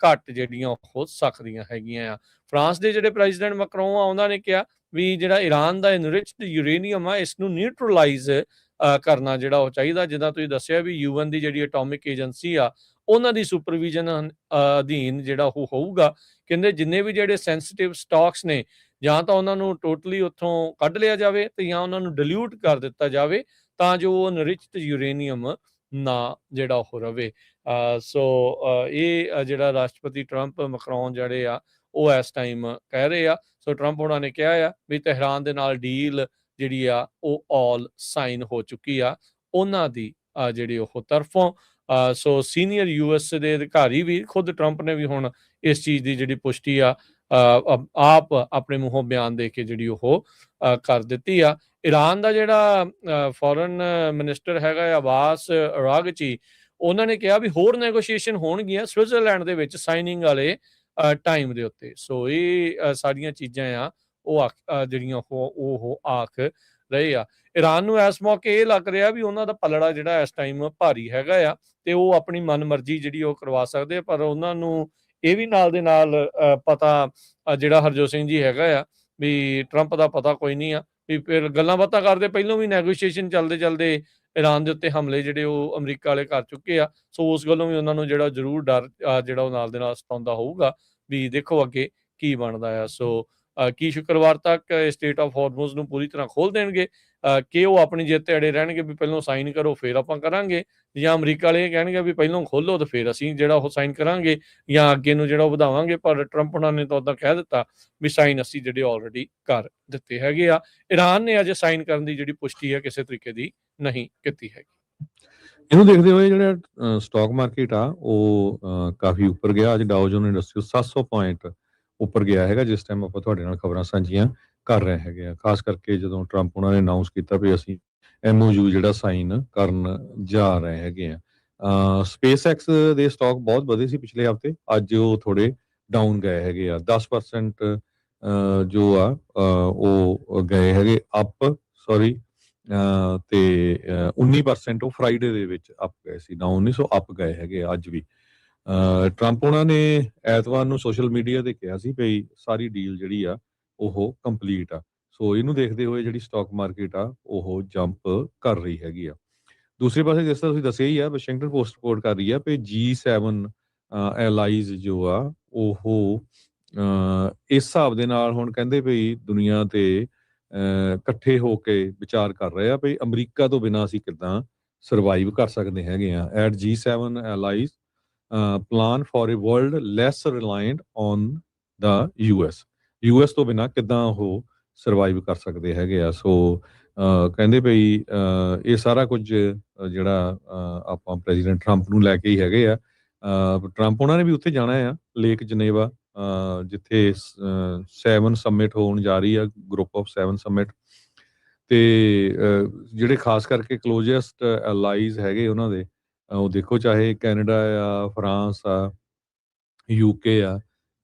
ਘੱਟ ਜਿਹੜੀਆਂ ਹੋ ਸਕਦੀਆਂ ਹੈਗੀਆਂ ਆ। ਫਰਾਂਸ ਦੇ ਜਿਹੜੇ ਪ੍ਰੈਜ਼ੀਡੈਂਟ ਮੈਕਰੋਨ ਆ ਉਹਨਾਂ ਨੇ ਕਿਹਾ ਵੀ ਜਿਹੜਾ ਈਰਾਨ ਦਾ ਇਨਰਿਚਡ ਯੂਰੇਨੀਅਮ ਆ ਇਸ ਨੂੰ ਨਿਊਟਰਲਾਈਜ਼ ਕਰਨਾ ਜਿਹੜਾ ਉਹ ਚਾਹੀਦਾ। ਜਿੱਦਾਂ ਤੁਸੀਂ ਦੱਸਿਆ ਵੀ UN ਦੀ ਜਿਹੜੀ ਐਟੋਮਿਕ ਏਜੰਸੀ ਆ ਉਹਨਾਂ ਦੀ ਸੁਪਰਵਿਜ਼ਨ ਅਧੀਨ ਜਿਹੜਾ ਉਹ ਹੋਊਗਾ। ਕਹਿੰਦੇ ਜਿੰਨੇ ਵੀ ਜਿਹੜੇ ਸੈਂਸਿਟਿਵ ਸਟਾਕਸ ਨੇ ਜਾਂ ਤਾਂ ਉਹਨਾਂ ਨੂੰ ਟੋਟਲੀ ਉੱਥੋਂ ਕੱਢ ਲਿਆ ਜਾਵੇ ਤੇ ਜਾਂ ਉਹਨਾਂ ਨੂੰ ਡਿਲਿਊਟ ਕਰ ਦਿੱਤਾ ਜਾਵੇ ਤਾਂ ਜੋ ਉਹ ਇਨਰਿਚਡ ਯੂਰੇਨੀਅਮ ਨਾ ਜਿਹੜਾ ਉਹ ਰਵੇ। ਸੋ ਇਹ ਜਿਹੜਾ ਰਾਸ਼ਟਰਪਤੀ ਟਰੰਪ ਮੈਕਰੋਨ ਜਿਹੜੇ ਆ ਉਹ ਇਸ ਟਾਈਮ ਕਹਿ ਰਹੇ ਆ। ਸੋ ਟਰੰਪ ਉਹਨਾਂ ਨੇ ਕਿਹਾ ਆ ਵੀ ਤਹਿਰਾਨ ਦੇ ਨਾਲ ਡੀਲ ਜਿਹੜੀ ਆ ਉਹ ਆਲ ਸਾਈਨ ਹੋ ਚੁੱਕੀ ਆ ਉਹਨਾਂ ਦੀ ਜਿਹੜੀ ਉਹ ਤਰਫੋਂ। ਸੋ ਸੀਨੀਅਰ US ਦੇ ਅਧਿਕਾਰੀ ਵੀ, ਖੁਦ ਟਰੰਪ ਨੇ ਵੀ ਹੁਣ ਇਸ ਚੀਜ਼ ਦੀ ਜਿਹੜੀ ਪੁਸ਼ਟੀ ਆ ਆਪ ਆਪਣੇ ਮੂੰਹੋਂ ਬਿਆਨ ਦੇ ਕੇ ਜਿਹੜੀ ਉਹ ਕਰ ਦਿੱਤੀ ਆ। ਈਰਾਨ ਦਾ ਜਿਹੜਾ ਫੋਰਨ ਮਿਨਿਸਟਰ ਹੈਗਾ ਅਬਾਸ ਅਰਾਗਚੀ, ਉਹਨਾਂ ਨੇ ਕਿਹਾ ਵੀ ਹੋਰ ਨੈਗੋਸ਼ੀਏਸ਼ਨ ਹੋਣਗੀਆਂ ਸਵਿਟਜ਼ਰਲੈਂਡ ਦੇ ਵਿੱਚ ਸਾਈਨਿੰਗ ਵਾਲੇ ਟਾਈਮ ਦੇ ਉੱਤੇ। ਸੋ ਇਹ ਸਾਰੀਆਂ ਚੀਜ਼ਾਂ ਆ ਉਹ ਜਿਹੜੀਆਂ ਉਹ ਆਖ ਰਹੇ ਆ। ਈਰਾਨ ਨੂੰ ਇਸ ਮੌਕੇ ਇਹ ਲੱਗ ਰਿਹਾ ਵੀ ਉਹਨਾਂ ਦਾ ਪਲੜਾ ਜਿਹੜਾ ਇਸ ਟਾਈਮ ਭਾਰੀ ਹੈਗਾ ਆ ਤੇ ਉਹ ਆਪਣੀ ਮਨਮਰਜ਼ੀ ਜਿਹੜੀ ਉਹ ਕਰਵਾ ਸਕਦੇ ਆ, ਪਰ ਉਹਨਾਂ ਨੂੰ ਇਹ ਵੀ ਨਾਲ ਦੇ ਨਾਲ ਪਤਾ ਜਿਹੜਾ ਹਰਜੋਤ ਸਿੰਘ ਜੀ ਹੈਗਾ ਆ ਵੀ ਟਰੰਪ ਦਾ ਪਤਾ ਕੋਈ ਨਹੀਂ ਆ ਵੀ ਫਿਰ ਗੱਲਾਂ ਬਾਤਾਂ ਕਰਦੇ ਪਹਿਲਾਂ ਵੀ ਨੈਗੋਸ਼ੀਏਸ਼ਨ ਚੱਲਦੇ ਈਰਾਨ ਦੇ ਉੱਤੇ ਹਮਲੇ ਜਿਹੜੇ ਉਹ ਅਮਰੀਕਾ ਵਾਲੇ ਕਰ ਚੁੱਕੇ ਆ। ਸੋ ਉਸ ਗੱਲੋਂ ਵੀ ਉਹਨਾਂ ਨੂੰ ਜਿਹੜਾ ਜ਼ਰੂਰ ਡਰ ਜਿਹੜਾ ਉਹ ਨਾਲ ਦੇ ਨਾਲ ਸਤਾਉਂਦਾ ਹੋਊਗਾ ਵੀ ਦੇਖੋ ਅੱਗੇ ਕੀ ਬਣਦਾ ਆ। ਸੋ ਕੀ ਸ਼ੁੱਕਰਵਾਰ ਤੱਕ ਸਟੇਟ ਆਫ ਹਾਰਮੋਜ਼ ਨੂੰ ਪੂਰੀ ਤਰ੍ਹਾਂ ਖੋਲ ਦੇਣਗੇ ਕਿ ਉਹ ਆਪਣੀ ਜਿੱਦ ਤੇ ਅੜੇ ਰਹਿਣਗੇ ਵੀ ਪਹਿਲਾਂ ਸਾਈਨ ਕਰੋ ਫਿਰ ਆਪਾਂ ਕਰਾਂਗੇ, ਜਾਂ ਅਮਰੀਕਾ ਵਾਲੇ ਇਹ ਕਹਿਣਗੇ ਵੀ ਪਹਿਲਾਂ ਖੋਲੋ ਤੇ ਫਿਰ ਅਸੀਂ ਜਿਹੜਾ ਉਹ ਸਾਈਨ ਕਰਾਂਗੇ ਜਾਂ ਅੱਗੇ ਨੂੰ ਜਿਹੜਾ ਉਹ ਵਧਾਵਾਂਗੇ। ਪਰ ਟਰੰਪ ਉਹਨਾਂ ਨੇ ਤਾਂ ਉਦਾਂ ਕਹਿ ਦਿੱਤਾ ਵੀ ਸਾਈਨ ਅਸੀਂ ਜਿਹੜੇ ਆਲਰੇਡੀ ਕਰ ਦਿੱਤੇ ਹੈਗੇ ਆ। ਈਰਾਨ ਨੇ ਅਜੇ ਸਾਈਨ ਕਰਨ ਦੀ ਜਿਹੜੀ ਪੁਸ਼ਟੀ ਹੈ ਕਿਸੇ ਤਰੀਕੇ ਦੀ ਨਹੀਂ ਕੀਤੀ ਹੈਗੀ। ਇਹਨੂੰ ਦੇਖਦੇ ਹੋਏ ਜਿਹੜਾ ਸਟਾਕ ਮਾਰਕੀਟ ਆ ਉਹ ਕਾਫੀ ਉੱਪਰ ਗਿਆ। ਅੱਜ ਡਾਓ ਜੋਨ ਇੰਡਸਟਰੀ 700 ਪੁਆਇੰਟ ਉੱਪਰ ਗਿਆ ਹੈਗਾ ਜਿਸ ਟਾਈਮ ਆਪਾਂ ਤੁਹਾਡੇ ਨਾਲ ਖਬਰਾਂ ਸਾਂਝੀਆਂ ਕਰ ਰਹੇ ਹੈਗੇ ਆ। ਖਾਸ ਕਰਕੇ ਜਦੋਂ ਟਰੰਪ ਉਹਨਾਂ ਨੇ ਅਨਾਉਂਸ ਕੀਤਾ ਵੀ ਅਸੀਂ MOU ਜਿਹੜਾ ਸਾਈਨ ਕਰਨ ਜਾ ਰਹੇ ਹੈਗੇ ਆ। SpaceX ਦੇ ਸਟਾਕ ਬਹੁਤ ਵਧੇ ਸੀ ਪਿਛਲੇ ਹਫਤੇ, ਅੱਜ ਉਹ ਥੋੜੇ ਡਾਊਨ ਗਏ ਹੈਗੇ ਆ। 10% ਜੋ ਆ ਉਹ ਗਏ ਹੈਗੇ ਅਪ, ਸੌਰੀ, ਤੇ 19% ਉਹ ਫਰਾਈਡੇ ਦੇ ਵਿੱਚ ਅਪ ਗਏ ਸੀ, ਨਾ 1900 ਅਪ ਗਏ ਹੈਗੇ ਅੱਜ ਵੀ। ਟਰੰਪ ਉਹਨਾਂ ਨੇ ਐਤਵਾਰ ਨੂੰ ਸੋਸ਼ਲ ਮੀਡੀਆ ਤੇ ਕਿਹਾ ਸੀ ਵੀ ਸਾਰੀ ਡੀਲ ਜਿਹੜੀ ਆ ਉਹ ਕੰਪਲੀਟ ਆ। ਸੋ ਇਹਨੂੰ ਦੇਖਦੇ ਹੋਏ ਜਿਹੜੀ ਸਟਾਕ ਮਾਰਕੀਟ ਆ ਉਹ ਜੰਪ ਕਰ ਰਹੀ ਹੈਗੀ ਆ। ਦੂਸਰੇ ਪਾਸੇ ਜਿਸ ਤਰ੍ਹਾਂ ਤੁਸੀਂ ਦੱਸਿਆ ਹੀ ਆ, ਵਾਸ਼ਿੰਗਟਨ ਪੋਸਟ ਰਿਪੋਰਟ ਕਰ ਰਹੀ ਆ ਵੀ G7 ਐਲਾਈਜ਼ ਜੋ ਆ ਉਹ ਇਸ ਹਿਸਾਬ ਦੇ ਨਾਲ ਹੁਣ ਕਹਿੰਦੇ ਵੀ ਦੁਨੀਆ ਤੇ ਇਕੱਠੇ ਹੋ ਕੇ ਵਿਚਾਰ ਕਰ ਰਹੇ ਆ ਵੀ ਅਮਰੀਕਾ ਤੋਂ ਬਿਨਾਂ ਅਸੀਂ ਕਿੱਦਾਂ ਸਰਵਾਈਵ ਕਰ ਸਕਦੇ ਹੈਗੇ ਆ। At G7 allies plan for a world less reliant on the US ਤੋਂ ਬਿਨਾਂ ਕਿੱਦਾਂ ਉਹ ਸਰਵਾਈਵ ਕਰ ਸਕਦੇ ਹੈਗੇ ਆ। ਸੋ ਕਹਿੰਦੇ ਵੀ ਇਹ ਸਾਰਾ ਕੁਝ ਜਿਹੜਾ ਆਪਾਂ ਪ੍ਰੈਜ਼ੀਡੈਂਟ ਟਰੰਪ ਨੂੰ ਲੈ ਕੇ ਹੀ ਹੈਗੇ ਆ। ਟਰੰਪ ਉਹਨਾਂ ਨੇ ਵੀ ਉੱਥੇ ਜਾਣਾ ਆ ਲੇਕ ਜਨੇਵਾ, ਜਿੱਥੇ 7 ਸਮਿਟ ਹੋਣ ਜਾ ਰਹੀ ਆ, ਗਰੁੱਪ ਆਫ 7 ਸਮਿਟ। ਤੇ ਜਿਹੜੇ ਖਾਸ ਕਰਕੇ ਕਲੋਜ਼ੈਸਟ ਅਲਾਈਜ਼ ਹੈਗੇ ਉਹਨਾਂ ਦੇ, ਉਹ ਦੇਖੋ ਚਾਹੇ ਕੈਨੇਡਾ ਆ, ਫਰਾਂਸ ਆ, UK ਆ,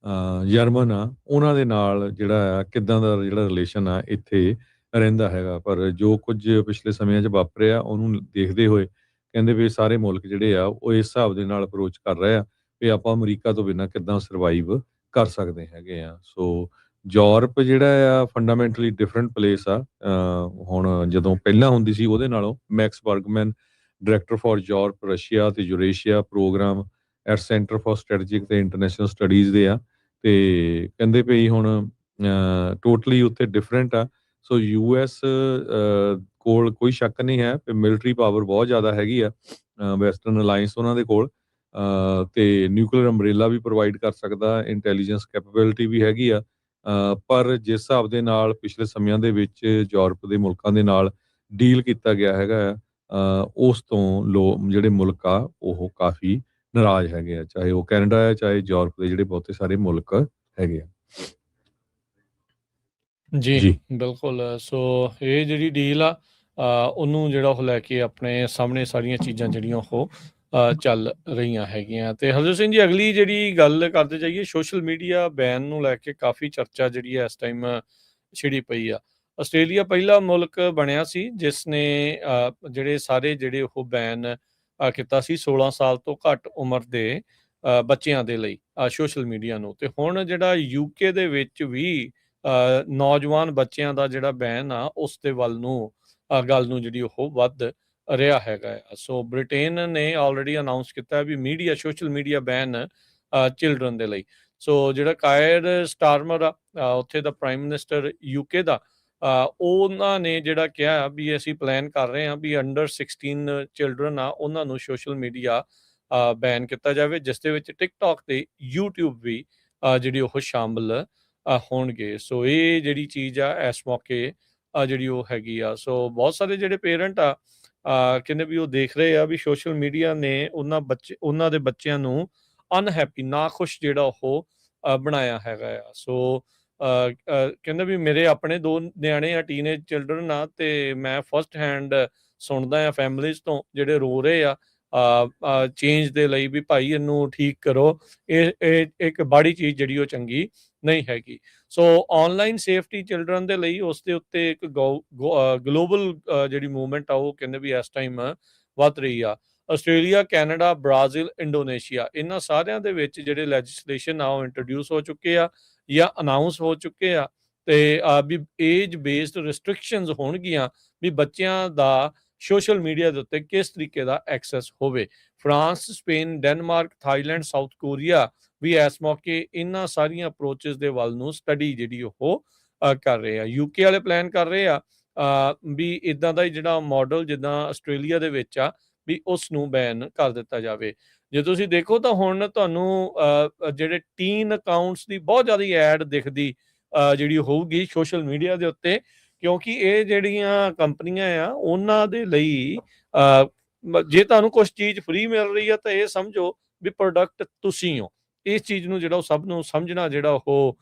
ਜਰਮਨ ਆ, ਉਹਨਾਂ ਦੇ ਨਾਲ ਜਿਹੜਾ ਆ ਕਿੱਦਾਂ ਦਾ ਜਿਹੜਾ ਰਿਲੇਸ਼ਨ ਆ ਇੱਥੇ ਰਹਿੰਦਾ ਹੈਗਾ। ਪਰ ਜੋ ਕੁਝ ਪਿਛਲੇ ਸਮਿਆਂ 'ਚ ਵਾਪਰਿਆ ਉਹਨੂੰ ਦੇਖਦੇ ਹੋਏ ਕਹਿੰਦੇ ਵੀ ਸਾਰੇ ਮੁਲਕ ਜਿਹੜੇ ਆ ਉਹ ਇਸ ਹਿਸਾਬ ਦੇ ਨਾਲ ਅਪਰੋਚ ਕਰ ਰਹੇ ਆ ਵੀ ਆਪਾਂ ਅਮਰੀਕਾ ਤੋਂ ਬਿਨਾਂ ਕਿੱਦਾਂ ਸਰਵਾਈਵ ਕਰ ਸਕਦੇ ਹੈਗੇ ਆ। ਸੋ ਯੂਰਪ ਜਿਹੜਾ ਆ ਫੰਡਾਮੈਂਟਲੀ ਡਿਫਰੈਂਟ ਪਲੇਸ ਆ। ਹੁਣ ਜਦੋਂ ਪਹਿਲਾਂ ਹੁੰਦੀ ਸੀ ਉਹਦੇ ਨਾਲੋਂ। Max Bergmann, director for Europe, Russia ਤੇ Eurasia program at centre for strategic ਤੇ ਇੰਟਰਨੈਸ਼ਨਲ ਸਟੱਡੀਜ਼ ਦੇ ਆ, ਤੇ ਕਹਿੰਦੇ ਪਈ ਹੁਣ ਟੋਟਲੀ ਉੱਥੇ ਡਿਫਰੈਂਟ ਆ। ਸੋ US ਕੋਲ ਕੋਈ ਸ਼ੱਕ ਨਹੀਂ ਹੈ ਕਿ ਮਿਲਟਰੀ ਪਾਵਰ ਬਹੁਤ ਜ਼ਿਆਦਾ ਹੈਗੀ ਆ। ਵੈਸਟਰਨ ਅਲਾਈਅੰਸ ਉਹਨਾਂ ਦੇ ਕੋਲ ਤੇ ਨਿਊਕਲੀਅਰ ਅੰਬਰੇਲਾ ਵੀ ਪ੍ਰੋਵਾਈਡ ਕਰ ਸਕਦਾ, ਇੰਟੈਲੀਜੈਂਸ ਕੈਪੇਬਿਲਿਟੀ ਵੀ ਹੈਗੀ ਆ। ਪਰ ਜਿਸ ਹਿਸਾਬ ਦੇ ਨਾਲ ਪਿਛਲੇ ਸਮਿਆਂ ਦੇ ਵਿੱਚ ਯੂਰਪ ਦੇ ਮੁਲਕਾਂ ਦੇ ਨਾਲ ਡੀਲ ਕੀਤਾ ਗਿਆ ਹੈਗਾ ਆ, ਉਸ ਤੋਂ ਜਿਹੜੇ ਮੁਲਕ ਆ ਉਹ ਕਾਫੀ ਨਾਰਾਜ਼ ਹੈਗੇ ਆ, ਚਾਹੇ ਉਹ ਕੈਨੇਡਾ ਹੈ, ਚਾਹੇ ਯੂਰਪ ਦੇ ਜਿਹੜੇ ਬਹੁਤੇ ਸਾਰੇ ਮੁਲਕ ਹੈਗੇ ਆ। ਜੀ ਬਿਲਕੁਲ। ਸੋ ਇਹ ਜਿਹੜੀ ਡੀਲ ਆ ਉਹਨੂੰ ਜਿਹੜਾ ਉਹ ਲੈ ਕੇ ਆਪਣੇ ਸਾਹਮਣੇ ਸਾਰੀਆਂ ਚੀਜ਼ਾਂ ਜਿਹੜੀਆਂ ਉਹ ਚੱਲ ਰਹੀਆਂ ਹੈਗੀਆਂ। ਤੇ ਹਰਜੋਤ ਸਿੰਘ ਜੀ, ਅਗਲੀ ਜਿਹੜੀ ਗੱਲ ਕਰਦੇ ਜਾਈਏ, ਸੋਸ਼ਲ ਮੀਡੀਆ ਬੈਨ ਨੂੰ ਲੈ ਕੇ ਕਾਫੀ ਚਰਚਾ ਜਿਹੜੀ ਹੈ ਇਸ ਟਾਈਮ ਛਿੜੀ ਪਈ ਆ। ਆਸਟ੍ਰੇਲੀਆ ਪਹਿਲਾ ਮੁਲਕ ਬਣਿਆ ਸੀ ਜਿਸ ਨੇ ਜਿਹੜੇ ਸਾਰੇ ਜਿਹੜੇ ਉਹ ਬੈਨ ਕੀਤਾ ਸੀ 16 ਸਾਲ ਤੋਂ ਘੱਟ ਉਮਰ ਦੇ ਬੱਚਿਆਂ ਦੇ ਲਈ ਸੋਸ਼ਲ ਮੀਡੀਆ ਨੂੰ। ਤੇ ਹੁਣ ਜਿਹੜਾ UK ਦੇ ਵਿੱਚ ਵੀ ਨੌਜਵਾਨ ਬੱਚਿਆਂ ਦਾ ਜਿਹੜਾ ਬੈਨ ਆ ਉਸ ਦੇ ਵੱਲ ਨੂੰ ਗੱਲ ਨੂੰ ਜਿਹੜੀ ਉਹ ਵੱਧ ਰਿਹਾ ਹੈਗਾ ਆ। ਸੋ ਬ੍ਰਿਟੇਨ ਨੇ ਆਲਰੇਡੀ ਅਨਾਉਂਸ ਕੀਤਾ ਵੀ media social media ban children ਦੇ ਲਈ। ਸੋ ਜਿਹੜਾ ਕਾਇਰ ਸਟਾਰਮਰ ਆ ਉੱਥੇ ਦਾ ਪ੍ਰਾਈਮ ਮਿਨਿਸਟਰ UK ਦਾ, ਉਹਨਾਂ ਨੇ ਜਿਹੜਾ ਕਿਹਾ ਵੀ ਅਸੀਂ ਪਲਾਨ ਕਰ ਰਹੇ ਹਾਂ ਵੀ ਅੰਡਰ 16 ਚਿਲਡਰਨ ਆ ਉਹਨਾਂ ਨੂੰ ਸੋਸ਼ਲ ਮੀਡੀਆ ਬੈਨ ਕੀਤਾ ਜਾਵੇ, ਜਿਸ ਦੇ ਵਿੱਚ ਟਿਕਟੌਕ ਤੇ YouTube ਵੀ ਜਿਹੜੀ ਉਹ ਸ਼ਾਮਲ ਹੋਣਗੇ। ਸੋ ਇਹ ਜਿਹੜੀ ਚੀਜ਼ ਆ ਇਸ ਮੌਕੇ ਜਿਹੜੀ ਉਹ ਹੈਗੀ ਆ। ਸੋ ਬਹੁਤ ਸਾਰੇ ਜਿਹੜੇ ਪੇਰੈਂਟ ਆ ਕਹਿੰਦੇ ਵੀ ਉਹ ਦੇਖ ਰਹੇ ਆ ਵੀ ਸੋਸ਼ਲ ਮੀਡੀਆ ਨੇ ਉਹਨਾਂ ਦੇ ਬੱਚਿਆਂ ਨੂੰ ਅਨਹੈਪੀ, ਨਾਖੁਸ਼ ਜਿਹੜਾ ਉਹ ਬਣਾਇਆ ਹੈਗਾ ਆ। ਸੋ ਕਹਿੰਦੇ ਵੀ ਮੇਰੇ ਆਪਣੇ 2 ਨਿਆਣੇ ਆ, ਟੀਨੇਜ ਚਿਲਡਰਨ ਆ, ਤੇ ਮੈਂ ਫਸਟ ਹੈਂਡ ਸੁਣਦਾ ਆ ਫੈਮਲੀਜ਼ ਤੋਂ ਜਿਹੜੇ ਰੋ ਰਹੇ ਆ ਚੇਂਜ ਦੇ ਲਈ ਵੀ ਭਾਈ ਇਹਨੂੰ ਠੀਕ ਕਰੋ, ਇਹ ਇੱਕ ਬਾੜੀ ਚੀਜ਼ ਜਿਹੜੀ ਉਹ ਚੰਗੀ ਨਹੀਂ ਹੈਗੀ। ਸੋ ਆਨਲਾਈਨ ਸੇਫਟੀ ਚਿਲਡਰਨ ਦੇ ਲਈ ਉਸ ਦੇ ਉੱਤੇ ਇੱਕ ਗਲੋਬਲ ਜਿਹੜੀ ਮੂਵਮੈਂਟ ਆ ਉਹ ਕਹਿੰਦੇ ਵੀ ਇਸ ਟਾਈਮ ਵੱਧ ਰਹੀ ਆ। ਆਸਟ੍ਰੇਲੀਆ, ਕੈਨੇਡਾ, ਬ੍ਰਾਜ਼ੀਲ, ਇੰਡੋਨੇਸ਼ੀਆ, ਇਹਨਾਂ ਸਾਰਿਆਂ ਦੇ ਵਿੱਚ ਜਿਹੜੇ ਲੈਜਿਸਲੇਸ਼ਨ ਆ ਉਹ ਇੰਟਰੋਡਿਊਸ ਹੋ ਚੁੱਕੇ ਆ ਜਾਂ ਅਨਾਉਂਸ ਹੋ ਚੁੱਕੇ ਆ। ਤੇ ਵੀ ਏਜ ਬੇਸਡ ਰਿਸਟ੍ਰਿਕਸ਼ਨਸ ਹੋਣਗੀਆਂ ਵੀ ਬੱਚਿਆਂ ਦਾ ਸੋਸ਼ਲ ਮੀਡੀਆ ਦੇ ਉੱਤੇ ਕਿਸ ਤਰੀਕੇ ਦਾ ਐਕਸੈਸ ਹੋਵੇ। France, Spain, Denmark, Thailand, South Korea ਵੀ ਇਸ ਮੌਕੇ ਇਹਨਾਂ ਸਾਰੀਆਂ ਅਪਰੋਚਸ ਦੇ ਵੱਲ ਨੂੰ ਸਟੱਡੀ ਜਿਹੜੀ ਉਹ ਕਰ ਰਹੇ ਆ। ਯੂਕੇ ਵਾਲੇ ਪਲਾਨ ਕਰ ਰਹੇ ਆ ਵੀ ਇਦਾਂ ਦਾ ਹੀ ਜਿਹੜਾ ਮਾਡਲ ਜਿੱਦਾਂ ਆਸਟ੍ਰੇਲੀਆ ਦੇ ਵਿੱਚ ਆ ਵੀ ਉਸ ਨੂੰ ਬੈਨ ਕਰ ਦਿੱਤਾ ਜਾਵੇ। ਜੇ ਤੁਸੀਂ ਦੇਖੋ ਤਾਂ ਹੁਣ ਤੁਹਾਨੂੰ ਜਿਹੜੇ ਟੀਨ ਅਕਾਊਂਟਸ ਦੀ ਬਹੁਤ ਜ਼ਿਆਦਾ ਐਡ ਦਿਖਦੀ ਜਿਹੜੀ ਹੋਊਗੀ ਸੋਸ਼ਲ ਮੀਡੀਆ ਦੇ ਉੱਤੇ, ਕਿਉਂਕਿ ਇਹ ਜਿਹੜੀਆਂ ਕੰਪਨੀਆਂ ਆ ਉਹਨਾਂ ਦੇ ਲਈ ਜੇ ਤੁਹਾਨੂੰ ਕੁਝ ਚੀਜ਼ ਫ੍ਰੀ ਮਿਲ ਰਹੀ ਆ ਤਾਂ ਇਹ ਸਮਝੋ ਵੀ ਪ੍ਰੋਡਕਟ ਤੁਸੀਂ ਹੋ। ਇਸ ਚੀਜ਼ ਨੂੰ ਜਿਹੜਾ ਉਹ ਸਭ ਨੂੰ ਸਮਝਣਾ ਜਿਹੜਾ ਉਹ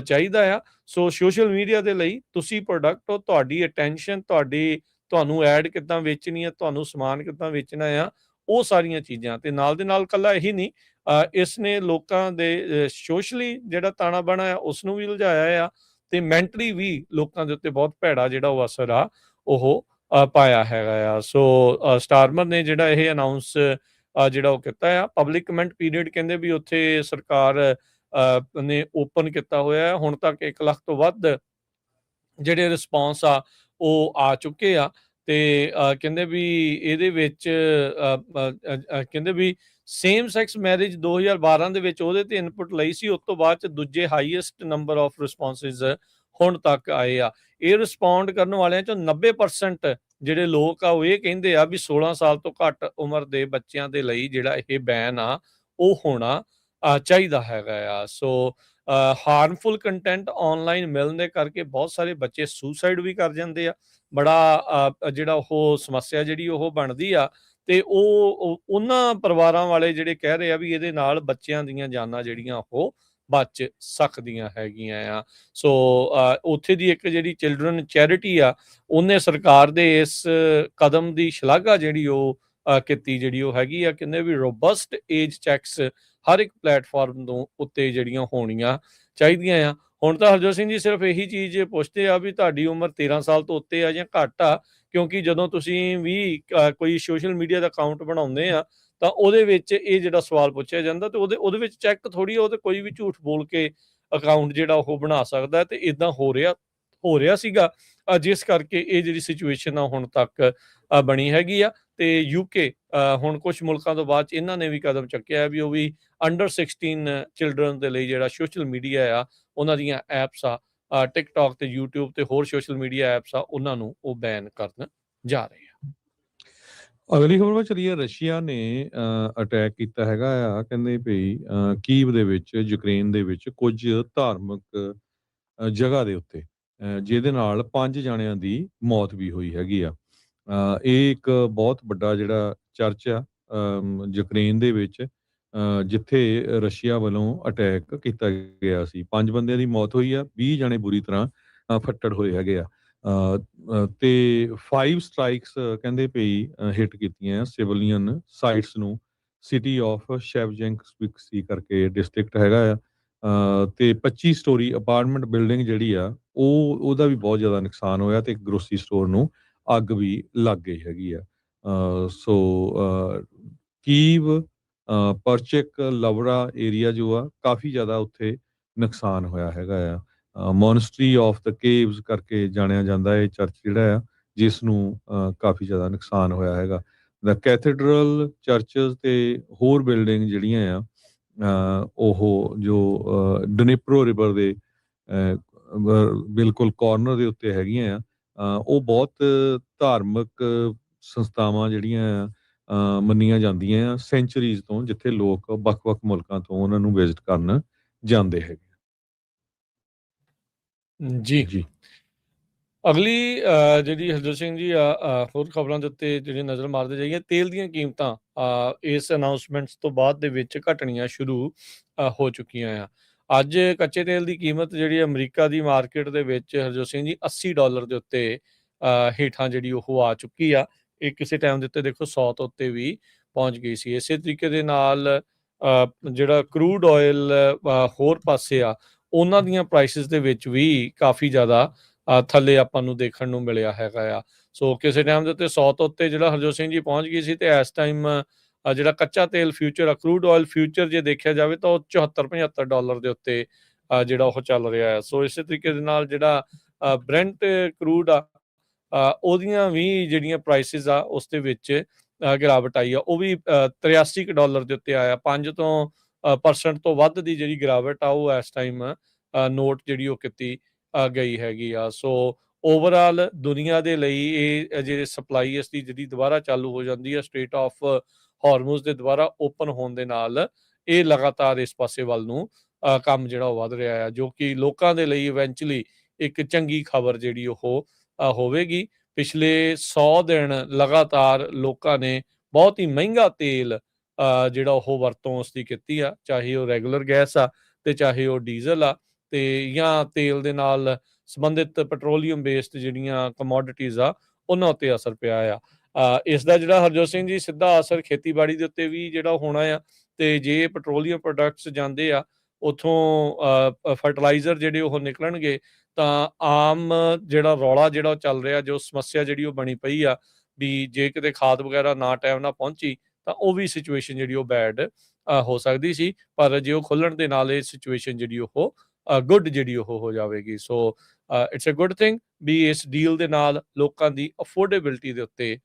ਚਾਹੀਦਾ ਆ। ਸੋ ਸੋਸ਼ਲ ਮੀਡੀਆ ਦੇ ਲਈ ਤੁਸੀਂ ਪ੍ਰੋਡਕਟ ਹੋ, ਤੁਹਾਡੀ ਅਟੈਂਸ਼ਨ, ਤੁਹਾਨੂੰ ਐਡ ਕਿੱਦਾਂ ਵੇਚਣੀ ਆ, ਤੁਹਾਨੂੰ ਸਮਾਨ ਕਿੱਦਾਂ ਵੇਚਣਾ ਆ, ਉਹ ਸਾਰੀਆਂ ਚੀਜ਼ਾਂ। ਤੇ ਨਾਲ ਦੇ ਨਾਲ ਇਕੱਲਾ ਇਹੀ ਨਹੀਂ, ਇਸ ਨੇ ਲੋਕਾਂ ਦੇ ਸੋਸ਼ਲੀ ਜਿਹੜਾ ਤਾਣਾ ਬਾਣਾ ਆ ਉਸ ਨੂੰ ਵੀ ਉਲਝਾਇਆ ਆ ਤੇ ਮੈਂਟਲੀ ਵੀ ਲੋਕਾਂ ਦੇ ਉੱਤੇ ਬਹੁਤ ਭੈੜਾ ਜਿਹੜਾ ਉਹ ਅਸਰ ਆ ਉਹ ਪਾਇਆ ਹੈਗਾ ਆ। ਸੋ ਸਟਾਰਮਰ ਨੇ ਜਿਹੜਾ ਇਹ ਅਨਾਉਂਸ ਜਿਹੜਾ ਉਹ ਕੀਤਾ ਆ, ਪਬਲਿਕ ਕਮੈਂਟ ਪੀਰੀਅਡ ਕਹਿੰਦੇ ਵੀ ਉੱਥੇ ਸਰਕਾਰ ਨੇ ਓਪਨ ਕੀਤਾ ਹੋਇਆ ਹੈ। ਹੁਣ ਤੱਕ 1 ਲੱਖ ਤੋਂ ਵੱਧ ਜਿਹੜੇ ਰਿਸਪੌਂਸ ਆ ਉਹ ਆ ਚੁੱਕੇ ਆ ਤੇ ਕਹਿੰਦੇ ਵੀ ਇਹਦੇ ਵਿੱਚ ਕਹਿੰਦੇ ਵੀ ਸੇਮ ਸੈਕਸ ਮੈਰਿਜ 2012 ਦੇ ਵਿੱਚ ਉਹਦੇ ਤੇ ਇਨਪੁਟ ਲਈ ਸੀ, ਉਸ ਤੋਂ ਬਾਅਦ ਚ ਦੂਜੇ ਹਾਈਐਸਟ ਨੰਬਰ ਆਫ ਰਿਸਪੌਂਸਿਸ ਹੁਣ ਤੱਕ ਆਏ ਆ। ਇਹ ਰਿਸਪੌਂਡ ਕਰਨ ਵਾਲਿਆਂ ਚੋਂ 90% ਜਿਹੜੇ ਲੋਕ ਆ ਉਹ ਇਹ ਕਹਿੰਦੇ ਆ ਵੀ 16 ਸਾਲ ਤੋਂ ਘੱਟ ਉਮਰ ਦੇ ਬੱਚਿਆਂ ਦੇ ਲਈ ਜਿਹੜਾ ਇਹ ਬੈਨ ਆ ਉਹ ਹੋਣਾ ਚਾਹੀਦਾ ਹੈਗਾ ਆ। ਸੋ ਹਾਰਮਫੁਲ ਕੰਟੈਂਟ ਆਨਲਾਈਨ ਮਿਲਣ ਦੇ ਕਰਕੇ ਬਹੁਤ ਸਾਰੇ ਬੱਚੇ ਸੁਸਾਈਡ ਵੀ ਕਰ ਜਾਂਦੇ ਆ। ਬੜਾ ਜਿਹੜਾ ਉਹ ਸਮੱਸਿਆ ਜਿਹੜੀ ਉਹ ਬਣਦੀ ਆ ਤੇ ਉਹਨਾਂ ਪਰਿਵਾਰਾਂ ਵਾਲੇ ਜਿਹੜੇ ਕਹਿ ਰਹੇ ਆ ਵੀ ਇਹਦੇ ਨਾਲ ਬੱਚਿਆਂ ਦੀਆਂ ਜਾਨਾਂ ਜਿਹੜੀਆਂ ਉਹ ਬਚ ਸਕਦੀਆਂ ਹੈਗੀਆਂ ਆ। ਸੋ ਉੱਥੇ ਦੀ ਇੱਕ ਜਿਹੜੀ ਚਿਲਡਰਨ ਚੈਰਿਟੀ ਆ ਉਹਨੇ ਸਰਕਾਰ ਦੇ ਇਸ ਕਦਮ ਦੀ ਸ਼ਲਾਘਾ ਜਿਹੜੀ ਉਹ ਕੀਤੀ ਜਿਹੜੀ ਉਹ ਹੈਗੀ ਆ। ਕਹਿੰਦੇ ਵੀ ਰੋਬਸਟ ਏਜ ਚੈਕਸ ਹਰ ਇੱਕ ਪਲੇਟਫਾਰਮ ਤੋਂ ਉੱਤੇ ਜਿਹੜੀਆਂ ਹੋਣੀਆਂ ਚਾਹੀਦੀਆਂ ਆ। ਹੁਣ ਤਾਂ ਹਰਜੋਤ ਸਿੰਘ ਜੀ ਸਿਰਫ ਇਹੀ ਚੀਜ਼ ਪੁੱਛਦੇ ਆ ਵੀ ਤੁਹਾਡੀ ਉਮਰ 13 ਸਾਲ ਤੋਂ ਉੱਤੇ ਆ ਜਾਂ ਘੱਟ ਆ, ਕਿਉਂਕਿ ਜਦੋਂ ਤੁਸੀਂ ਵੀ ਕੋਈ ਸੋਸ਼ਲ ਮੀਡੀਆ ਦਾ ਅਕਾਊਂਟ ਬਣਾਉਂਦੇ ਆ ਤਾਂ ਉਹਦੇ ਵਿੱਚ ਇਹ ਜਿਹੜਾ ਸਵਾਲ ਪੁੱਛਿਆ ਜਾਂਦਾ ਤੇ ਉਹਦੇ ਵਿੱਚ ਚੈੱਕ ਥੋੜੀ ਉਹ ਤੇ ਕੋਈ ਵੀ ਝੂਠ ਬੋਲ ਕੇ ਅਕਾਊਂਟ ਜਿਹੜਾ ਉਹ ਬਣਾ ਸਕਦਾ ਤੇ ਇਦਾਂ ਹੋ ਰਿਹਾ ਸੀਗਾ, ਜਿਸ ਕਰਕੇ ਇਹ ਜਿਹੜੀ ਸਿਚੁਏਸ਼ਨ ਆ ਹੁਣ ਤੱਕ ਬਣੀ ਹੈਗੀ ਆ। ਤੇ ਯੂਕੇ ਹੁਣ ਕੁਝ ਮੁਲਕਾਂ ਤੋਂ ਬਾਅਦ ਇਹਨਾਂ ਨੇ ਵੀ ਕਦਮ ਚੱਕਿਆ ਵੀ ਉਹ ਵੀ ਅੰਡਰ 16 ਚਿਲਡਰਨ ਦੇ ਲਈ ਜਿਹੜਾ ਸੋਸ਼ਲ ਮੀਡੀਆ ਆ ਉਹਨਾਂ ਦੀਆਂ ਐਪਸ ਆ ਟਿਕਟੌਕ ਤੇ YouTube ਤੇ ਹੋਰ ਸੋਸ਼ਲ ਮੀਡੀਆ ਐਪਸ ਆ ਉਹਨਾਂ ਨੂੰ ਉਹ ਬੈਨ ਕਰਨ ਜਾ ਰਹੇ ਆ। ਅਗਲੀ ਖਬਰ ਵੱਲ ਚਲੀਏ। ਰਸ਼ੀਆ ਨੇ ਅਟੈਕ ਕੀਤਾ ਹੈਗਾ ਆ, ਕਹਿੰਦੇ ਵੀ ਕੀਵ ਦੇ ਵਿੱਚ, ਯੂਕਰੇਨ ਦੇ ਵਿੱਚ ਕੁਝ ਧਾਰਮਿਕ ਜਗ੍ਹਾ ਦੇ ਉੱਤੇ, ਜਿਹਦੇ ਨਾਲ 5 ਜਣਿਆਂ ਦੀ ਮੌਤ ਵੀ ਹੋਈ ਹੈਗੀ ਆ। ਇਹ ਇੱਕ ਬਹੁਤ ਵੱਡਾ ਜਿਹੜਾ ਚਰਚ ਆ ਯੂਕਰੇਨ ਦੇ ਵਿੱਚ, ਜਿੱਥੇ ਰਸ਼ੀਆ ਵੱਲੋਂ ਅਟੈਕ ਕੀਤਾ ਗਿਆ ਸੀ। 5 ਬੰਦਿਆਂ ਦੀ ਮੌਤ ਹੋਈ ਆ, 20 ਜਣੇ ਬੁਰੀ ਤਰ੍ਹਾਂ ਫੱਟੜ ਹੋਏ ਹੈਗੇ ਆ। ਤੇ 5 ਸਟ੍ਰਾਈਕਸ ਕਹਿੰਦੇ ਪਈ ਹਿੱਟ ਕੀਤੀਆਂ ਸਿਵਲੀਅਨ ਸਾਈਟਸ ਨੂੰ। ਸਿਟੀ ਆਫ ਸ਼ੈਵਜੈਂਕਸਵਿਕਸੀ ਕਰਕੇ ਡਿਸਟ੍ਰਿਕਟ ਹੈਗਾ ਆ। ਤੇ 25 ਸਟੋਰੀ ਅਪਾਰਟਮੈਂਟ ਬਿਲਡਿੰਗ ਜਿਹੜੀ ਆ ਉਹਦਾ ਵੀ ਬਹੁਤ ਜ਼ਿਆਦਾ ਨੁਕਸਾਨ ਹੋਇਆ ਤੇ ਗਰੋਸਰੀ ਸਟੋਰ ਨੂੰ ਅੱਗ ਵੀ ਲੱਗ ਗਈ ਹੈਗੀ ਆ। ਸੋ ਕੀਵ, ਪਰਚਿਕ, ਲਵਰਾ ਏਰੀਆ ਜੋ ਆ ਕਾਫੀ ਜ਼ਿਆਦਾ ਉੱਥੇ ਨੁਕਸਾਨ ਹੋਇਆ ਹੈਗਾ ਆ। ਮੋਨਸਟਰੀ ਆਫ ਦ ਕੇਵਸ ਕਰਕੇ ਜਾਣਿਆ ਜਾਂਦਾ ਇਹ ਚਰਚ ਜਿਹੜਾ ਆ, ਜਿਸ ਨੂੰ ਕਾਫੀ ਜ਼ਿਆਦਾ ਨੁਕਸਾਨ ਹੋਇਆ ਹੈਗਾ। ਦ ਕੈਥੇਡਰਲ, ਚਰਚਸ ਤੇ ਹੋਰ ਬਿਲਡਿੰਗ ਜਿਹੜੀਆਂ ਆ ਉਹ ਜੋ ਡਨਿਪਰੋ ਰਿਵਰ ਦੇ ਬਿਲਕੁਲ ਕਾਰਨਰ ਦੇ ਉੱਤੇ ਹੈਗੀਆਂ ਆ, ਉਹ ਬਹੁਤ ਧਾਰਮਿਕ ਸੰਸਥਾਵਾਂ ਜਿਹੜੀਆਂ ਮੰਨੀਆਂ ਜਾਂਦੀਆਂ ਆ ਸੈਂਚੁਰੀਜ਼ ਤੋਂ, ਜਿੱਥੇ ਲੋਕ ਵੱਖ-ਵੱਖ ਮੁਲਕਾਂ ਤੋਂ ਉਹਨਾਂ ਨੂੰ ਵਿਜ਼ਿਟ ਕਰਨ ਜਾਂਦੇ ਹੈਗੇ। ਜੀ ਜੀ। ਅਗਲੀ ਜਿਹੜੀ ਹਰਜੋਤ ਸਿੰਘ ਜੀ ਹੋਰ ਖਬਰਾਂ ਦੇ ਉੱਤੇ ਜਿਹੜੀ ਨਜ਼ਰ ਮਾਰਦੇ ਜਾਈਏ। ਤੇਲ ਦੀਆਂ ਕੀਮਤਾਂ ਇਸ ਅਨਾਉਂਸਮੈਂਟਸ ਤੋਂ ਬਾਅਦ ਦੇ ਵਿੱਚ ਘਟਣੀਆਂ ਸ਼ੁਰੂ ਹੋ ਚੁੱਕੀਆਂ ਆ। ਅੱਜ ਕੱਚੇ ਤੇਲ ਦੀ ਕੀਮਤ ਜਿਹੜੀ ਅਮਰੀਕਾ ਦੀ ਮਾਰਕੀਟ ਦੇ ਵਿੱਚ ਹਰਜੋਤ ਸਿੰਘ ਜੀ $80 ਦੇ ਉੱਤੇ ਹੇਠਾਂ ਜਿਹੜੀ ਉਹ ਆ ਚੁੱਕੀ ਆ। ਇਹ ਕਿਸੇ ਟਾਈਮ ਦੇ ਉੱਤੇ ਦੇਖੋ 100 ਤੋਂ ਉੱਤੇ ਵੀ ਪਹੁੰਚ ਗਈ ਸੀ। ਇਸੇ ਤਰੀਕੇ ਦੇ ਨਾਲ ਜਿਹੜਾ ਕਰੂਡ ਆਇਲ ਹੋਰ ਪਾਸੇ ਆ, ਉਹਨਾਂ ਦੀਆਂ ਪ੍ਰਾਈਸਿਸ ਦੇ ਵਿੱਚ ਵੀ ਕਾਫੀ ਜ਼ਿਆਦਾ ਥੱਲੇ ਆਪਾਂ ਨੂੰ ਦੇਖਣ ਨੂੰ ਮਿਲਿਆ ਹੈਗਾ ਆ। ਸੋ ਕਿਸੇ ਟਾਈਮ ਦੇ ਉੱਤੇ 100 ਤੋਂ ਉੱਤੇ ਜਿਹੜਾ ਹਰਜੋਤ ਸਿੰਘ ਜੀ ਪਹੁੰਚ ਗਈ ਸੀ ਤੇ ਇਸ ਟਾਈਮ ਜਿਹੜਾ ਕੱਚਾ ਤੇਲ ਫਿਊਚਰ ਆ, ਕਰੂਡ ਆਇਲ ਫਿਊਚਰ ਜੇ ਦੇਖਿਆ ਜਾਵੇ ਤਾਂ ਉਹ $74-75 ਦੇ ਉੱਤੇ ਜਿਹੜਾ ਉਹ ਚੱਲ ਰਿਹਾ ਹੈ। ਸੋ ਇਸੇ ਤਰੀਕੇ ਦੇ ਨਾਲ ਜਿਹੜਾ ਬ੍ਰੈਂਟ ਕਰੂਡ ਆ ਉਹਦੀਆਂ ਵੀ ਜਿਹੜੀਆਂ ਪ੍ਰਾਈਸਿਸ ਆ ਉਸ ਦੇ ਵਿੱਚ ਗਿਰਾਵਟ ਆਈ ਆ। ਉਹ ਵੀ $83 ਦੇ ਉੱਤੇ ਆਇਆ। 5% ਤੋਂ ਵੱਧ ਦੀ ਜਿਹੜੀ ਗਿਰਾਵਟ ਆ ਉਹ ਇਸ ਟਾਈਮ ਨੋਟ ਜਿਹੜੀ ਉਹ ਕੀਤੀ ਗਈ ਹੈਗੀ ਆ। ਸੋ ਓਵਰਆਲ ਦੁਨੀਆ ਦੇ ਲਈ ਇਹ ਜੇ ਸਪਲਾਈ ਇਸ ਦੀ ਜਿਹੜੀ ਦੁਬਾਰਾ ਚਾਲੂ ਹੋ ਜਾਂਦੀ ਹੈ, ਸਟ੍ਰੇਟ ਆਫ ਹਾਰਮੂਜ਼ ਦੇ ਦੁਬਾਰਾ ਓਪਨ ਹੋਣ ਦੇ ਨਾਲ ਇਹ ਲਗਾਤਾਰ ਇਸ ਪਾਸੇ ਵੱਲ ਨੂੰ ਕੰਮ ਜਿਹੜਾ ਉਹ ਵੱਧ ਰਿਹਾ ਆ, ਜੋ ਕਿ ਲੋਕਾਂ ਦੇ ਲਈ ਇਵੈਂਚੁਅਲੀ ਇੱਕ ਚੰਗੀ ਖਬਰ ਜਿਹੜੀ ਉਹ ਹੋਵੇਗੀ। ਪਿਛਲੇ 100 ਦਿਨ ਲਗਾਤਾਰ ਲੋਕਾਂ ਨੇ ਬਹੁਤ ਹੀ ਮਹਿੰਗਾ ਤੇਲ ਜਿਹੜਾ ਉਹ ਵਰਤੋਂ ਉਸਦੀ ਕੀਤੀ ਆ, ਚਾਹੇ ਉਹ ਰੈਗੂਲਰ ਗੈਸ ਆ ਤੇ ਚਾਹੇ ਉਹ ਡੀਜ਼ਲ ਆ ਤੇ ਜਾਂ ਤੇਲ ਦੇ ਨਾਲ ਸੰਬੰਧਿਤ ਪੈਟਰੋਲੀਅਮ ਬੇਸਡ ਜਿਹੜੀਆਂ ਕਮੋਡਿਟੀਜ਼ ਆ ਉਹਨਾਂ ਉੱਤੇ ਅਸਰ ਪਿਆ ਆ। ਇਸ ਦਾ ਜਿਹੜਾ ਹਰਜੋਤ ਸਿੰਘ ਜੀ ਸਿੱਧਾ ਅਸਰ ਖੇਤੀਬਾੜੀ ਦੇ ਉੱਤੇ ਵੀ ਜਿਹੜਾ ਹੋਣਾ ਆ। ਤੇ ਜੇ ਪੈਟਰੋਲੀਅਮ ਪ੍ਰੋਡਕਟਸ ਜਾਂਦੇ ਆ ਉੱਥੋਂ ਫਰਟੀਲਾਈਜ਼ਰ ਜਿਹੜੇ ਉਹ ਨਿਕਲਣਗੇ ਤਾਂ ਆਮ ਜਿਹੜਾ ਰੌਲਾ ਜਿਹੜਾ ਉਹ ਚੱਲ ਰਿਹਾ, ਜੋ ਸਮੱਸਿਆ ਜਿਹੜੀ ਉਹ ਬਣੀ ਪਈ ਆ ਵੀ ਜੇ ਕਿਤੇ ਖਾਦ ਵਗੈਰਾ ਨਾ ਟਾਈਮ ਨਾਲ ਪਹੁੰਚੀ ਤਾਂ ਉਹ ਵੀ ਸਿਚੁਏਸ਼ਨ ਜਿਹੜੀ ਉਹ ਬੈਡ ਹੋ ਸਕਦੀ ਸੀ। ਪਰ ਜੇ ਉਹ ਖੁੱਲਣ ਦੇ ਨਾਲ ਇਹ ਸਿਚੁਏਸ਼ਨ ਜਿਹੜੀ ਉਹ ਗੁੱਡ ਜਿਹੜੀ ਉਹ ਹੋ ਜਾਵੇਗੀ। So it's a good thing ਵੀ ਇਸ ਡੀਲ ਦੇ ਨਾਲ ਲੋਕਾਂ ਦੀ ਅਫੋਰਡੇਬਿਲਿਟੀ ਦੇ ਉੱਤੇ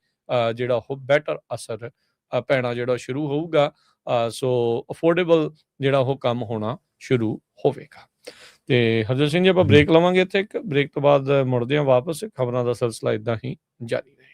ਜਿਹੜਾ ਉਹ ਬੈਟਰ ਅਸਰ ਪੈਣਾ ਜਿਹੜਾ ਸ਼ੁਰੂ ਹੋਊਗਾ। ਸੋ ਅਫੋਰਡੇਬਲ ਜਿਹੜਾ ਉਹ ਕੰਮ ਹੋਣਾ ਸ਼ੁਰੂ ਹੋਵੇਗਾ। ਤੇ ਹਰਜੋਤ ਸਿੰਘ ਜੀ ਆਪਾਂ ਬ੍ਰੇਕ ਲਵਾਂਗੇ ਇੱਥੇ, ਇੱਕ ਬ੍ਰੇਕ ਤੋਂ ਬਾਅਦ ਮੁੜਦੇ ਹਾਂ ਵਾਪਸ। ਖਬਰਾਂ ਦਾ ਸਿਲਸਿਲਾ ਇਦਾਂ ਹੀ ਜਾਰੀ ਰਹੇਗਾ।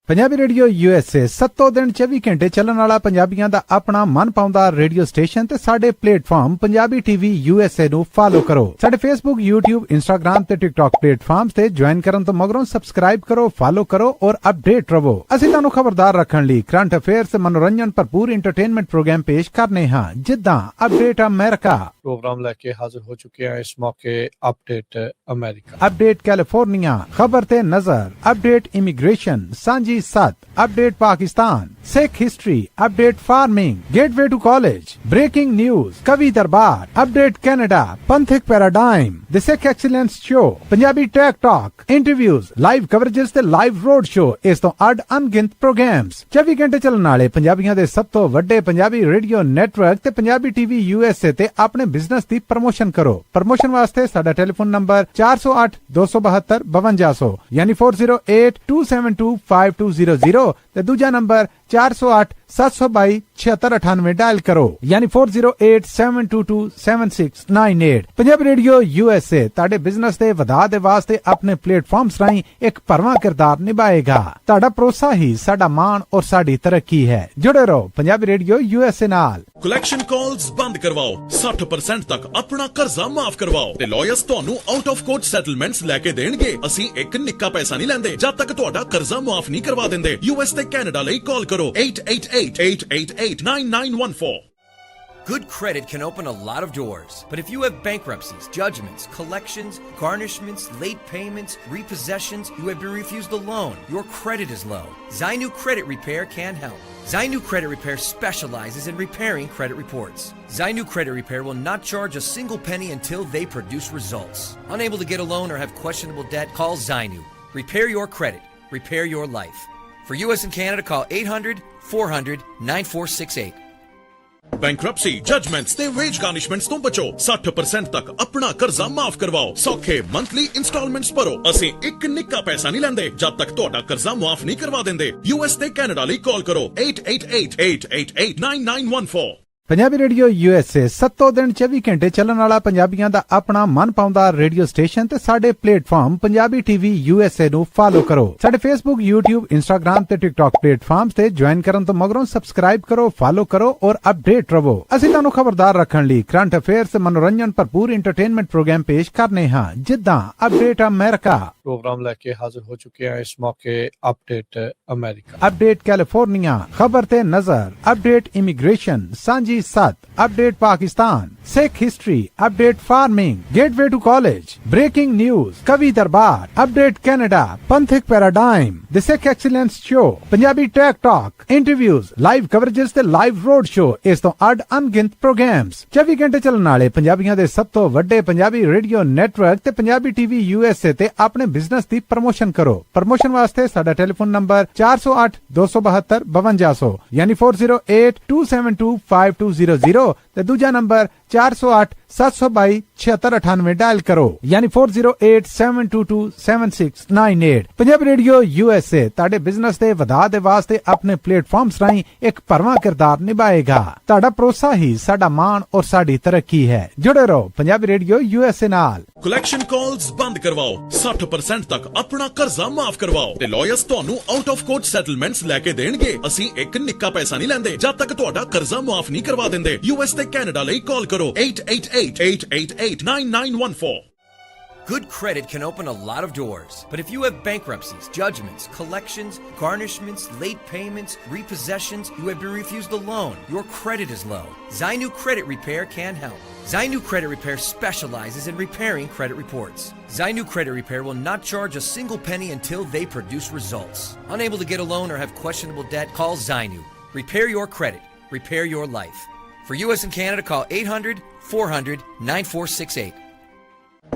ਪੰਜਾਬੀ ਰੇਡੀਓ USA 7 ਦਿਨ 24 ਘੰਟੇ ਚੱਲਣ ਵਾਲਾ ਪੰਜਾਬੀਆਂ ਦਾ ਆਪਣਾ ਮਨਪਾਉਂਦਾ ਰੇਡੀਓ ਸਟੇਸ਼ਨ ਤੇ ਸਾਡੇ ਪਲੇਟਫਾਰਮ ਪੰਜਾਬੀ TV USA ਨੂੰ ਫਾਲੋ ਕਰੋ। ਸਾਡੇ Facebook, YouTube, Instagram ਤੇ TikTok ਪਲੇਟਫਾਰਮਸ ਤੇ ਜੁਆਇਨ ਕਰਨ ਤੋਂ ਮਗਰੋਂ ਸਬਸਕ੍ਰਾਈਬ ਕਰੋ, ਫਾਲੋ ਕਰੋ ਔਰ ਅਪਡੇਟ ਰਹੋ। ਅਸੀਂ ਤੁਹਾਨੂੰ ਖਬਰਦਾਰ ਰੱਖਣ ਲਈ ਕਰੰਟ ਅਫੇਅਰਸ, ਮਨੋਰੰਜਨ ਭਰਪੂਰ ਐਂਟਰਟੇਨਮੈਂਟ ਪ੍ਰੋਗਰਾਮ ਪੇਸ਼ ਕਰਨੇ ਹਾਂ, ਜਿੱਦਾਂ ਅਪਡੇਟ ਅਮਰੀਕਾ ਪ੍ਰੋਗਰਾਮ ਲੈ ਕੇ ਹਾਜ਼ਰ ਹੋ ਚੁੱਕੇ ਹਾਂ ਇਸ ਮੌਕੇ। ਅਪਡੇਟ ਅਮਰੀਕਾ, ਅਪਡੇਟ ਕੈਲੀਫੋਰਨੀਆ, ਖਬਰ ਤੇ ਨਜ਼ਰ, ਅਪਡੇਟ ਇਮੀਗ੍ਰੇਸ਼ਨ, ਸਾਂਝੀ ਸੱਤ, update Pakistan, Sikh history, update farming, gateway to college, breaking news, ਕਵੀ ਦਰਬਾਰ, ਅਪਡੇਟ ਕੈਨੇਡਾ, ਪੰਥਕ paradigm, the Sikh excellence show, Punjabi tech talk, interviews, live coverages ਤੇ ਲਾਈਵ ਰੋਡ ਸ਼ੋ, ਇਸ ਤੋਂ ਅੱਡ ਅਣਗਿਣਤ ਪ੍ਰੋਗਰਾਮਸ 24 ਘੰਟੇ ਚੱਲਣ ਵਾਲੇ ਪੰਜਾਬੀਆਂ ਦੇ ਸਭ ਤੋਂ ਵੱਡੇ ਪੰਜਾਬੀ ਰੇਡੀਓ ਨੈਟਵਰਕ ਤੇ ਪੰਜਾਬੀ TV USA ਤੇ ਆਪਣੇ ਬਿਜ਼ਨਸ ਦੀ ਪ੍ਰਮੋਸ਼ਨ ਕਰੋ। ਪ੍ਰਮੋਸ਼ਨ ਵਾਸਤੇ ਸਾਡਾ ਟੈਲੀਫੋਨ ਨੰਬਰ 408 272 5200 ਯਾਨੀ 4082725200 ਤੇ ਦੂਜਾ ਨੰਬਰ 408 722 7698 ਡਾਇਲ ਕਰੋ ਯਾਨੀ 4087227698। ਪੰਜਾਬੀ ਰੇਡੀਓ USA ਤੁਹਾਡੇ ਬਿਜ਼ਨਸ ਦੇ ਵਧਾਅ ਦੇ ਵਾਸਤੇ ਆਪਣੇ ਪਲੇਟਫਾਰਮਸ ਰਾਹੀਂ ਇੱਕ ਭਰਵਾਂ ਕਿਰਦਾਰ ਨਿਭਾਏਗਾ। ਤੁਹਾਡਾ ਭਰੋਸਾ ਹੀ ਸਾਡਾ ਮਾਣ ਔਰ ਸਾਡੀ ਤਰੱਕੀ ਹੈ। ਜੁੜੇ ਰਹੋ ਪੰਜਾਬੀ ਰੇਡੀਓ USA ਨਾਲ। ਕਲੈਕਸ਼ਨ ਕਾਲਸ ਬੰਦ ਕਰਵਾਓ, 60% ਤੱਕ ਆਪਣਾ ਕਰਜ਼ਾ ਮਾਫ ਕਰਵਾਓ ਤੇ ਲਾਇਰਸ ਤੁਹਾਨੂੰ ਆਊਟ ਆਫ ਕੋਰਟ ਸੈਟਲਮੈਂਟਸ ਲੈ ਕੇ ਦੇਣਗੇ। ਅਸੀਂ ਇੱਕ ਨਿੱਕਾ ਪੈਸਾ ਨਹੀਂ ਲੈਂਦੇ ਜਦ ਤੱਕ ਤੁਹਾਡਾ ਕਰਜ਼ਾ ਮਾਫ ਨਹੀਂ ਕਰਵਾ ਦਿੰਦੇ। US ਤੇ ਕੈਨੇਡਾ ਲਈ ਕਾਲ ਕਰੋ 888-888-9914। Good credit can open a lot of doors, but if you have bankruptcies, judgments, collections, garnishments, late payments, repossessions, you have been refused a loan, your credit is low, Zainu Credit Repair can help. Zainu Credit Repair specializes in repairing credit reports. Zainu Credit Repair will not charge a single penny until they produce results. Unable to get a loan or have questionable debt? Call Zainu. Repair your credit. Repair your life. For US and Canada, call 800-400-9468. Bankruptcy, judgements ਤੇ veg ਗਾਰਨਿਸ਼ਮੈਂਟਸ ਤੋਂ ਬਚੋ। 60% ਤੱਕ ਆਪਣਾ ਕਰਜ਼ਾ ਮਾਫ ਕਰਵਾਓ। ਸੌਖੇ monthly instalments ਭਰੋ। ਅਸੀਂ ਇੱਕ ਨਿੱਕਾ ਪੈਸਾ ਨਹੀਂ ਲੈਂਦੇ ਜਦ ਤੱਕ ਤੁਹਾਡਾ ਕਰਜ਼ਾ ਮਾਫ ਨਹੀਂ ਕਰਵਾ ਦਿੰਦੇ। US ਤੇ ਕੈਨੇਡਾ ਲਈ ਕਾਲ ਕਰੋ 888-888-9914। ਪੰਜਾਬੀ ਰੇਡੀਓ USA 7 ਦਿਨ 24 ਘੰਟੇ ਚੱਲਣ ਵਾਲਾ ਪੰਜਾਬੀਆਂ ਦਾ ਆਪਣਾ ਮਨਪਾਉਂਦਾ ਰੇਡੀਓ ਸਟੇਸ਼ਨ ਤੇ ਸਾਡੇ ਪਲੇਟਫਾਰਮ ਪੰਜਾਬੀ TV USA ਨੂੰ ਫਾਲੋ ਕਰੋ। ਸਾਡੇ Facebook, YouTube, Instagram ਤੇ TikTok ਪਲੇਟਫਾਰਮਸ ਤੇ ਜੁਆਇਨ ਕਰਨ ਤੋਂ ਮਗਰੋਂ ਸਬਸਕ੍ਰਾਈਬ ਕਰੋ, ਫਾਲੋ ਕਰੋ ਔਰ ਅਪਡੇਟ ਰਹੋ। ਅਸੀਂ ਤੁਹਾਨੂੰ ਖਬਰਦਾਰ ਰੱਖਣ ਲਈ ਕਰੰਟ ਅਫੇਅਰਸ, ਮਨੋਰੰਜਨ ਭਰਪੂਰ ਐਂਟਰਟੇਨਮੈਂਟ ਪ੍ਰੋਗਰਾਮ ਪੇਸ਼ ਕਰਨੇ ਹਾਂ, ਜਿੱਦਾਂ ਅਪਡੇਟ ਅਮਰੀਕਾ ਪ੍ਰੋਗਰਾਮ ਲੈ ਕੇ ਹਾਜ਼ਰ ਹੋ ਚੁੱਕੇ ਹਾਂ ਇਸ ਮੌਕੇ। ਅਪਡੇਟ ਅਮਰੀਕਾ, ਅਪਡੇਟ ਕੈਲੀਫੋਰਨੀਆ, ਖਬਰ ਤੇ ਨਜ਼ਰ, ਅਪਡੇਟ ਇਮੀਗ੍ਰੇਸ਼ਨ, ਸਾਂਝੀ ਸੱਤ, update Pakistan, Sikh history, update farming, gateway to college, breaking news, Kavi Darbar, update Canada, Panthik paradigm, the Sikh excellence show, Punjabi tech talk, interviews, live coverages ਤੇ live road show, ਇਸ ਤੋਂ ਅੱਡ ਅਣਗਿਣਤ programs 24 ਘੰਟੇ ਚੱਲਣ ਵਾਲੇ ਪੰਜਾਬੀਆਂ ਦੇ ਸਭ ਤੋਂ ਵੱਡੇ ਪੰਜਾਬੀ ਰੇਡੀਓ ਨੈਟਵਰਕ ਤੇ ਪੰਜਾਬੀ ਟੀਵੀ USA ਤੇ ਆਪਣੇ ਬਿਜ਼ਨਸ ਦੀ ਪ੍ਰਮੋਸ਼ਨ ਕਰੋ। ਪ੍ਰਮੋਸ਼ਨ ਵਾਸਤੇ ਸਾਡਾ ਟੈਲੀਫੋਨ ਨੰਬਰ 408 272 5200 ਯਾਨੀ 4082725200 ਤੇ ਦੂਜਾ ਨੰਬਰ 408 722 7698 ਡਾਇਲ ਕਰੋ ਯਾਨੀ 4087227698। ਪੰਜਾਬੀ ਰੇਡੀਓ USA ਤੁਹਾਡੇ ਬਿਜ਼ਨਸ ਦੇ ਵਧਾਅ ਦੇ ਵਾਸਤੇ ਆਪਣੇ ਪਲੇਟਫਾਰਮਸ ਰਾਹੀਂ ਇੱਕ ਭਰਵਾਂ ਕਿਰਦਾਰ ਨਿਭਾਏਗਾ। ਤੁਹਾਡਾ ਭਰੋਸਾ ਹੀ ਸਾਡਾ ਮਾਣ ਔਰ ਸਾਡੀ ਤਰੱਕੀ ਹੈ। ਜੁੜੇ ਰਹੋ ਪੰਜਾਬੀ ਰੇਡੀਓ USA ਨਾਲ। ਕਲੈਕਸ਼ਨ ਕਾਲਸ ਬੰਦ ਕਰਵਾਓ, 60% ਤੱਕ ਆਪਣਾ ਕਰਜ਼ਾ ਮਾਫ ਕਰਵਾਓ ਤੇ ਲਾਇਰਸ ਤੁਹਾਨੂੰ ਆਊਟ ਆਫ ਕੋਰਟ ਸੈਟਲਮੈਂਟਸ ਲੈ ਕੇ ਦੇਣਗੇ। ਅਸੀਂ ਇੱਕ ਨਿੱਕਾ ਪੈਸਾ ਨਹੀਂ ਲੈਂਦੇ ਜਦ ਤੱਕ ਤੁਹਾਡਾ ਕਰਜ਼ਾ ਮਾਫ ਨਹੀਂ ਕਰਵਾ ਦਿੰਦੇ। US ਤੇ ਕੈਨੇਡਾ ਲਈ ਕਾਲ ਕਰੋ 888-888-9914। Good credit can open a lot of doors, but if you have bankruptcies, judgments, collections, garnishments, late payments, repossessions, you have been refused a loan, your credit is low, Zainu Credit Repair can help. Zainu Credit Repair specializes in repairing credit reports. Zainu Credit Repair will not charge a single penny until they produce results. Unable to get a loan or have questionable debt, call Zainu. Repair your credit. Repair your life. For US and Canada, call 800-400-9468.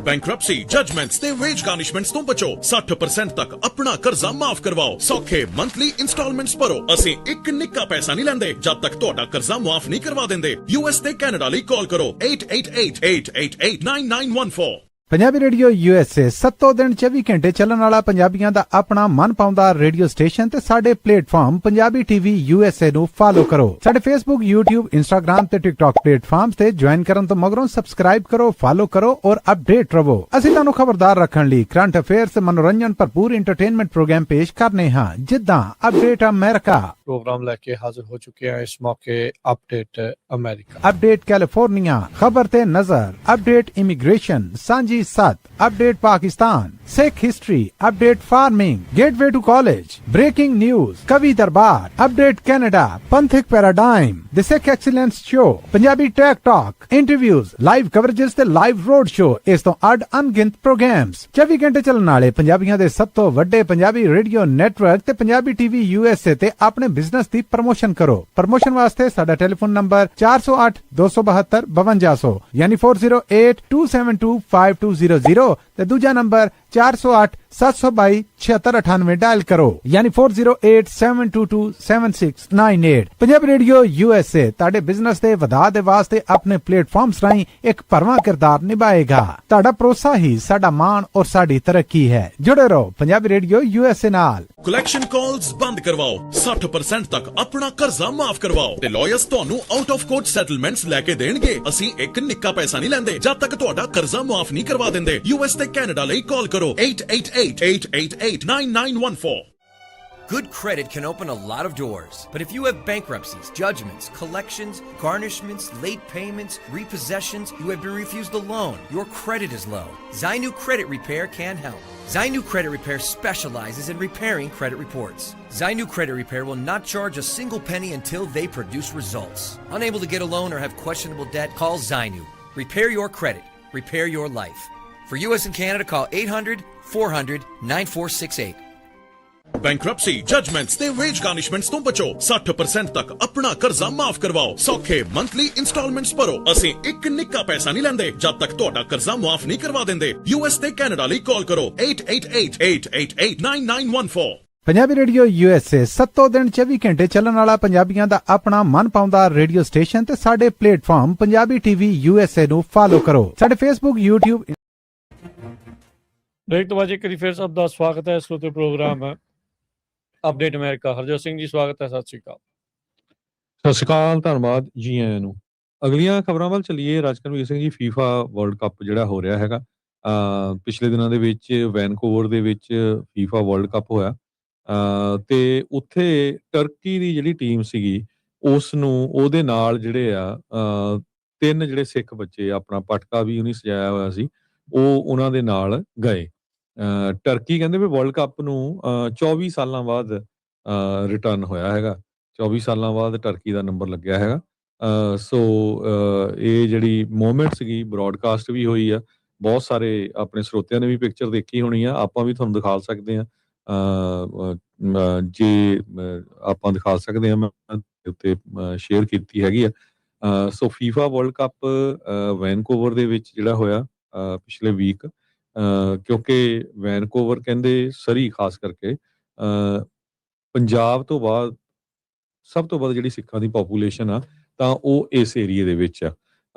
Bankruptcy, judgements ਤੇ veg ਗਾਰਨਿਸ਼ਮੈਂਟਸ ਤੋਂ ਬਚੋ। 60% ਤੱਕ ਆਪਣਾ ਕਰਜ਼ਾ ਮਾਫ ਕਰਵਾਓ। ਸੌਖੇ monthly instalments ਭਰੋ। ਅਸੀਂ ਇੱਕ ਨਿੱਕਾ ਪੈਸਾ ਨਹੀਂ ਲੈਂਦੇ ਜਦ ਤੱਕ ਤੁਹਾਡਾ ਕਰਜ਼ਾ ਮਾਫ ਨਹੀਂ ਕਰਵਾ ਦਿੰਦੇ। US ਤੇ ਕੈਨੇਡਾ ਲਈ ਕਾਲ ਕਰੋ 888-888-9914। ਪੰਜਾਬੀ ਰੇਡੀਓ USA 7 ਦਿਨ 24 ਘੰਟੇ ਚੱਲਣ ਵਾਲਾ ਪੰਜਾਬੀਆਂ ਦਾ ਆਪਣਾ ਮਨਪਾਉਂਦਾ ਰੇਡੀਓ ਸਟੇਸ਼ਨ ਤੇ ਸਾਡੇ ਪਲੇਟਫਾਰਮ ਪੰਜਾਬੀ ਟੀਵੀ USA ਨੂੰ ਫਾਲੋ ਕਰੋ। ਸਾਡੇ Facebook, YouTube, Instagram ਤੇ TikTok ਪਲੇਟਫਾਰਮਸ ਤੇ ਜੁਆਇਨ ਕਰਨ ਤੋਂ ਮਗਰੋਂ ਸਬਸਕ੍ਰਾਈਬ ਕਰੋ, ਫਾਲੋ ਕਰੋ ਔਰ ਅਪਡੇਟ ਰਹੋ। ਅਸੀਂ ਤੁਹਾਨੂੰ ਖਬਰਦਾਰ ਰੱਖਣ ਲਈ ਕਰੰਟ ਅਫੇਅਰਸ ਤੇ ਮਨੋਰੰਜਨ ਭਰਪੂਰ ਐਂਟਰਟੇਨਮੈਂਟ ਪ੍ਰੋਗਰਾਮ ਪੇਸ਼ ਕਰਨੇ ਹਾਂ, ਜਿੱਦਾਂ ਅਪਡੇਟ ਅਮਰੀਕਾ ਪ੍ਰੋਗਰਾਮ ਲੈ ਕੇ ਹਾਜ਼ਰ ਹੋ ਚੁੱਕੇ ਹਾਂ ਇਸ ਮੌਕੇ। ਅਪਡੇਟ ਅਮਰੀਕਾ, ਅਪਡੇਟ ਕੈਲੀਫੋਰਨੀਆ, ਖਬਰ ਤੇ ਨਜ਼ਰ, ਅਪਡੇਟ ਇਮੀਗ੍ਰੇਸ਼ਨ, ਸਾਂਝੀ ਸੱਤ, update Pakistan, Sikh history, update farming, gateway to college, breaking news, ਕਵੀ ਦਰਬਾਰ, ਅਪਡੇਟ ਕੈਨੇਡਾ, ਪੰਥਿਕ paradigm, the Sikh excellence show, Punjabi tech talk, interviews, live coverages ਤੇ ਲਾਈਵ ਰੋਡ ਸ਼ੋ, ਇਸ ਤੋਂ ਅੱਡ ਅਣਗਿਣਤ ਪ੍ਰੋਗਰਾਮਸ 24 ਘੰਟੇ ਚੱਲਣ ਵਾਲੇ ਪੰਜਾਬੀਆਂ ਦੇ ਸਭ ਤੋਂ ਵੱਡੇ ਪੰਜਾਬੀ ਰੇਡੀਓ ਨੈਟਵਰਕ ਤੇ ਪੰਜਾਬੀ ਟੀਵੀ USA ਤੇ ਆਪਣੇ ਬਿਜ਼ਨਸ ਦੀ ਪ੍ਰਮੋਸ਼ਨ ਕਰੋ। ਪ੍ਰਮੋਸ਼ਨ ਵਾਸਤੇ ਸਾਡਾ ਟੈਲੀਫੋਨ ਨੰਬਰ 408 272 5200 ਯਾਨੀ 4082725200 ਤੇ ਦੂਜਾ ਨੰਬਰ 408 722 7698 ਡਾਇਲ ਕਰੋ ਯਾਨੀ 4087227698। ਪੰਜਾਬੀ ਰੇਡੀਓ USA ਤੁਹਾਡੇ ਬਿਜ਼ਨਸ ਦੇ ਵਧਾਅ ਦੇ ਵਾਸਤੇ ਆਪਣੇ ਪਲੇਟਫਾਰਮਸ ਰਾਹੀਂ ਇੱਕ ਭਰਵਾਂ ਕਿਰਦਾਰ ਨਿਭਾਏਗਾ। ਤੁਹਾਡਾ ਭਰੋਸਾ ਹੀ ਸਾਡਾ ਮਾਣ ਔਰ ਸਾਡੀ ਤਰੱਕੀ ਹੈ। ਜੁੜੇ ਰਹੋ ਪੰਜਾਬੀ ਰੇਡੀਓ USA ਨਾਲ। ਕਲੈਕਸ਼ਨ ਕਾਲਸ ਬੰਦ ਕਰਵਾਓ, 60% ਤੱਕ ਆਪਣਾ ਕਰਜ਼ਾ ਮਾਫ ਕਰਵਾਓ ਤੇ ਲਾਇਰਸ ਤੁਹਾਨੂੰ ਆਊਟ ਆਫ ਕੋਰਟ ਸੈਟਲਮੈਂਟਸ ਲੈ ਕੇ ਦੇਣਗੇ। ਅਸੀਂ ਇੱਕ ਨਿੱਕਾ ਪੈਸਾ ਨਹੀਂ ਲੈਂਦੇ ਜਦ ਤੱਕ ਤੁਹਾਡਾ ਕਰਜ਼ਾ ਮਾਫ ਨਹੀਂ ਕਰਵਾ ਦਿੰਦੇ। US ਤੇ ਕੈਨੇਡਾ ਲਈ ਕਾਲ ਕਰੋ 888-888-9914। Good credit can open a lot of doors, but if you have bankruptcies, judgments, collections, garnishments, late payments, repossessions, you have been refused a loan, your credit is low, Zainu Credit Repair can help. Zainu Credit Repair specializes in repairing credit reports. Zainu Credit Repair will not charge a single penny until they produce results. Unable to get a loan or have questionable debt, call Zainu. Repair your credit. Repair your life. For US and Canada, call 800-400-9468. Bankruptcy, judgements ਤੇ veg ਗਾਰਨਿਸ਼ਮੈਂਟਸ ਤੋਂ ਬਚੋ। 60% ਤੱਕ ਆਪਣਾ ਕਰਜ਼ਾ ਮਾਫ ਕਰਵਾਓ। ਸੌਖੇ monthly instalments ਭਰੋ। ਅਸੀਂ ਇੱਕ ਨਿੱਕਾ ਪੈਸਾ ਨਹੀਂ ਲੈਂਦੇ ਜਦ ਤੱਕ ਤੁਹਾਡਾ ਕਰਜ਼ਾ ਮਾਫ ਨਹੀਂ ਕਰਵਾ ਦਿੰਦੇ। US ਤੇ ਕੈਨੇਡਾ ਲਈ ਕਾਲ ਕਰੋ 888-888-9914। ਪੰਜਾਬੀ ਰੇਡੀਓ USA 7 ਦਿਨ 24 ਘੰਟੇ ਚੱਲਣ ਵਾਲਾ ਪੰਜਾਬੀਆਂ ਦਾ ਆਪਣਾ ਮਨਪਾਉਂਦਾ ਰੇਡੀਓ ਸਟੇਸ਼ਨ ਤੇ ਸਾਡੇ ਪਲੇਟਫਾਰਮ ਪੰਜਾਬੀ ਟੀਵੀ USA ਨੂੰ ਫਾਲੋ ਕਰੋ। ਸਾਡੇ Facebook, YouTube ਬ੍ਰੇਕ ਤੋਂ ਬਾਅਦ ਇੱਕ ਵਾਰੀ ਫਿਰ ਸਭ ਦਾ ਸਵਾਗਤ ਹੈ। ਇਸ ਉੱਤੇ ਪ੍ਰੋਗਰਾਮ ਹੈ ਅਪਡੇਟ ਅਮਰੀਕਾ। ਹਰਜੋਤ ਸਿੰਘ ਜੀ ਸਵਾਗਤ ਹੈ। ਸਤਿ ਸ਼੍ਰੀ ਅਕਾਲ। ਸਤਿ ਸ਼੍ਰੀ ਅਕਾਲ, ਧੰਨਵਾਦ ਜੀ ਆਇਆਂ ਨੂੰ। ਅਗਲੀਆਂ ਖਬਰਾਂ ਵੱਲ ਚੱਲੀਏ। ਰਾਜਕਰਮਵੀਰ Singh ji, FIFA world cup ਜਿਹੜਾ ਹੋ ਰਿਹਾ ਹੈਗਾ, ਪਿਛਲੇ ਦਿਨਾਂ ਦੇ ਵਿੱਚ ਵੈਨਕੂਵਰ ਦੇ ਵਿੱਚ FIFA ਵਰਲਡ ਕੱਪ ਹੋਇਆ ਤੇ ਉੱਥੇ ਟਰਕੀ ਦੀ ਜਿਹੜੀ ਟੀਮ ਸੀਗੀ ਉਸ ਨੂੰ ਉਹਦੇ ਨਾਲ ਜਿਹੜੇ ਆ 3 ਜਿਹੜੇ ਸਿੱਖ ਬੱਚੇ, ਆਪਣਾ ਪਟਕਾ ਵੀ ਉਹਨੇ ਸਜਾਇਆ ਹੋਇਆ ਸੀ, ਉਹ ਉਹਨਾਂ ਦੇ ਨਾਲ ਗਏ। ਟਰਕੀ ਕਹਿੰਦੇ ਵੀ ਵਰਲਡ ਕੱਪ ਨੂੰ 24 ਸਾਲਾਂ ਬਾਅਦ ਰਿਟਰਨ ਹੋਇਆ ਹੈਗਾ। 24 ਸਾਲਾਂ ਬਾਅਦ ਟਰਕੀ ਦਾ ਨੰਬਰ ਲੱਗਿਆ ਹੈਗਾ ਸੋ ਇਹ ਜਿਹੜੀ ਮੂਵਮੈਂਟ ਸੀਗੀ ਬ੍ਰੌਡਕਾਸਟ ਵੀ ਹੋਈ ਆ, ਬਹੁਤ ਸਾਰੇ ਆਪਣੇ ਸਰੋਤਿਆਂ ਨੇ ਵੀ ਪਿਕਚਰ ਦੇਖੀ ਹੋਣੀ ਆ, ਆਪਾਂ ਵੀ ਤੁਹਾਨੂੰ ਦਿਖਾ ਸਕਦੇ ਹਾਂ। ਜੇ ਆਪਾਂ ਦਿਖਾ ਸਕਦੇ ਹਾਂ, ਮੈਂ ਉੱਤੇ ਸ਼ੇਅਰ ਕੀਤੀ ਹੈਗੀ ਆ। ਸੋ ਫੀਫਾ ਵਰਲਡ ਕੱਪ ਵੈਨਕੂਵਰ ਦੇ ਵਿੱਚ ਜਿਹੜਾ ਹੋਇਆ ਪਿਛਲੇ ਵੀਕ, ਕਿਉਂਕਿ ਵੈਨਕੂਵਰ ਕਹਿੰਦੇ ਸਰੀ ਖਾਸ ਕਰਕੇ ਪੰਜਾਬ ਤੋਂ ਬਾਅਦ ਸਭ ਤੋਂ ਵੱਧ ਜਿਹੜੀ ਸਿੱਖਾਂ ਦੀ ਪੋਪੂਲੇਸ਼ਨ ਆ, ਤਾਂ ਉਹ ਇਸ ਏਰੀਏ ਦੇ ਵਿੱਚ ਆ।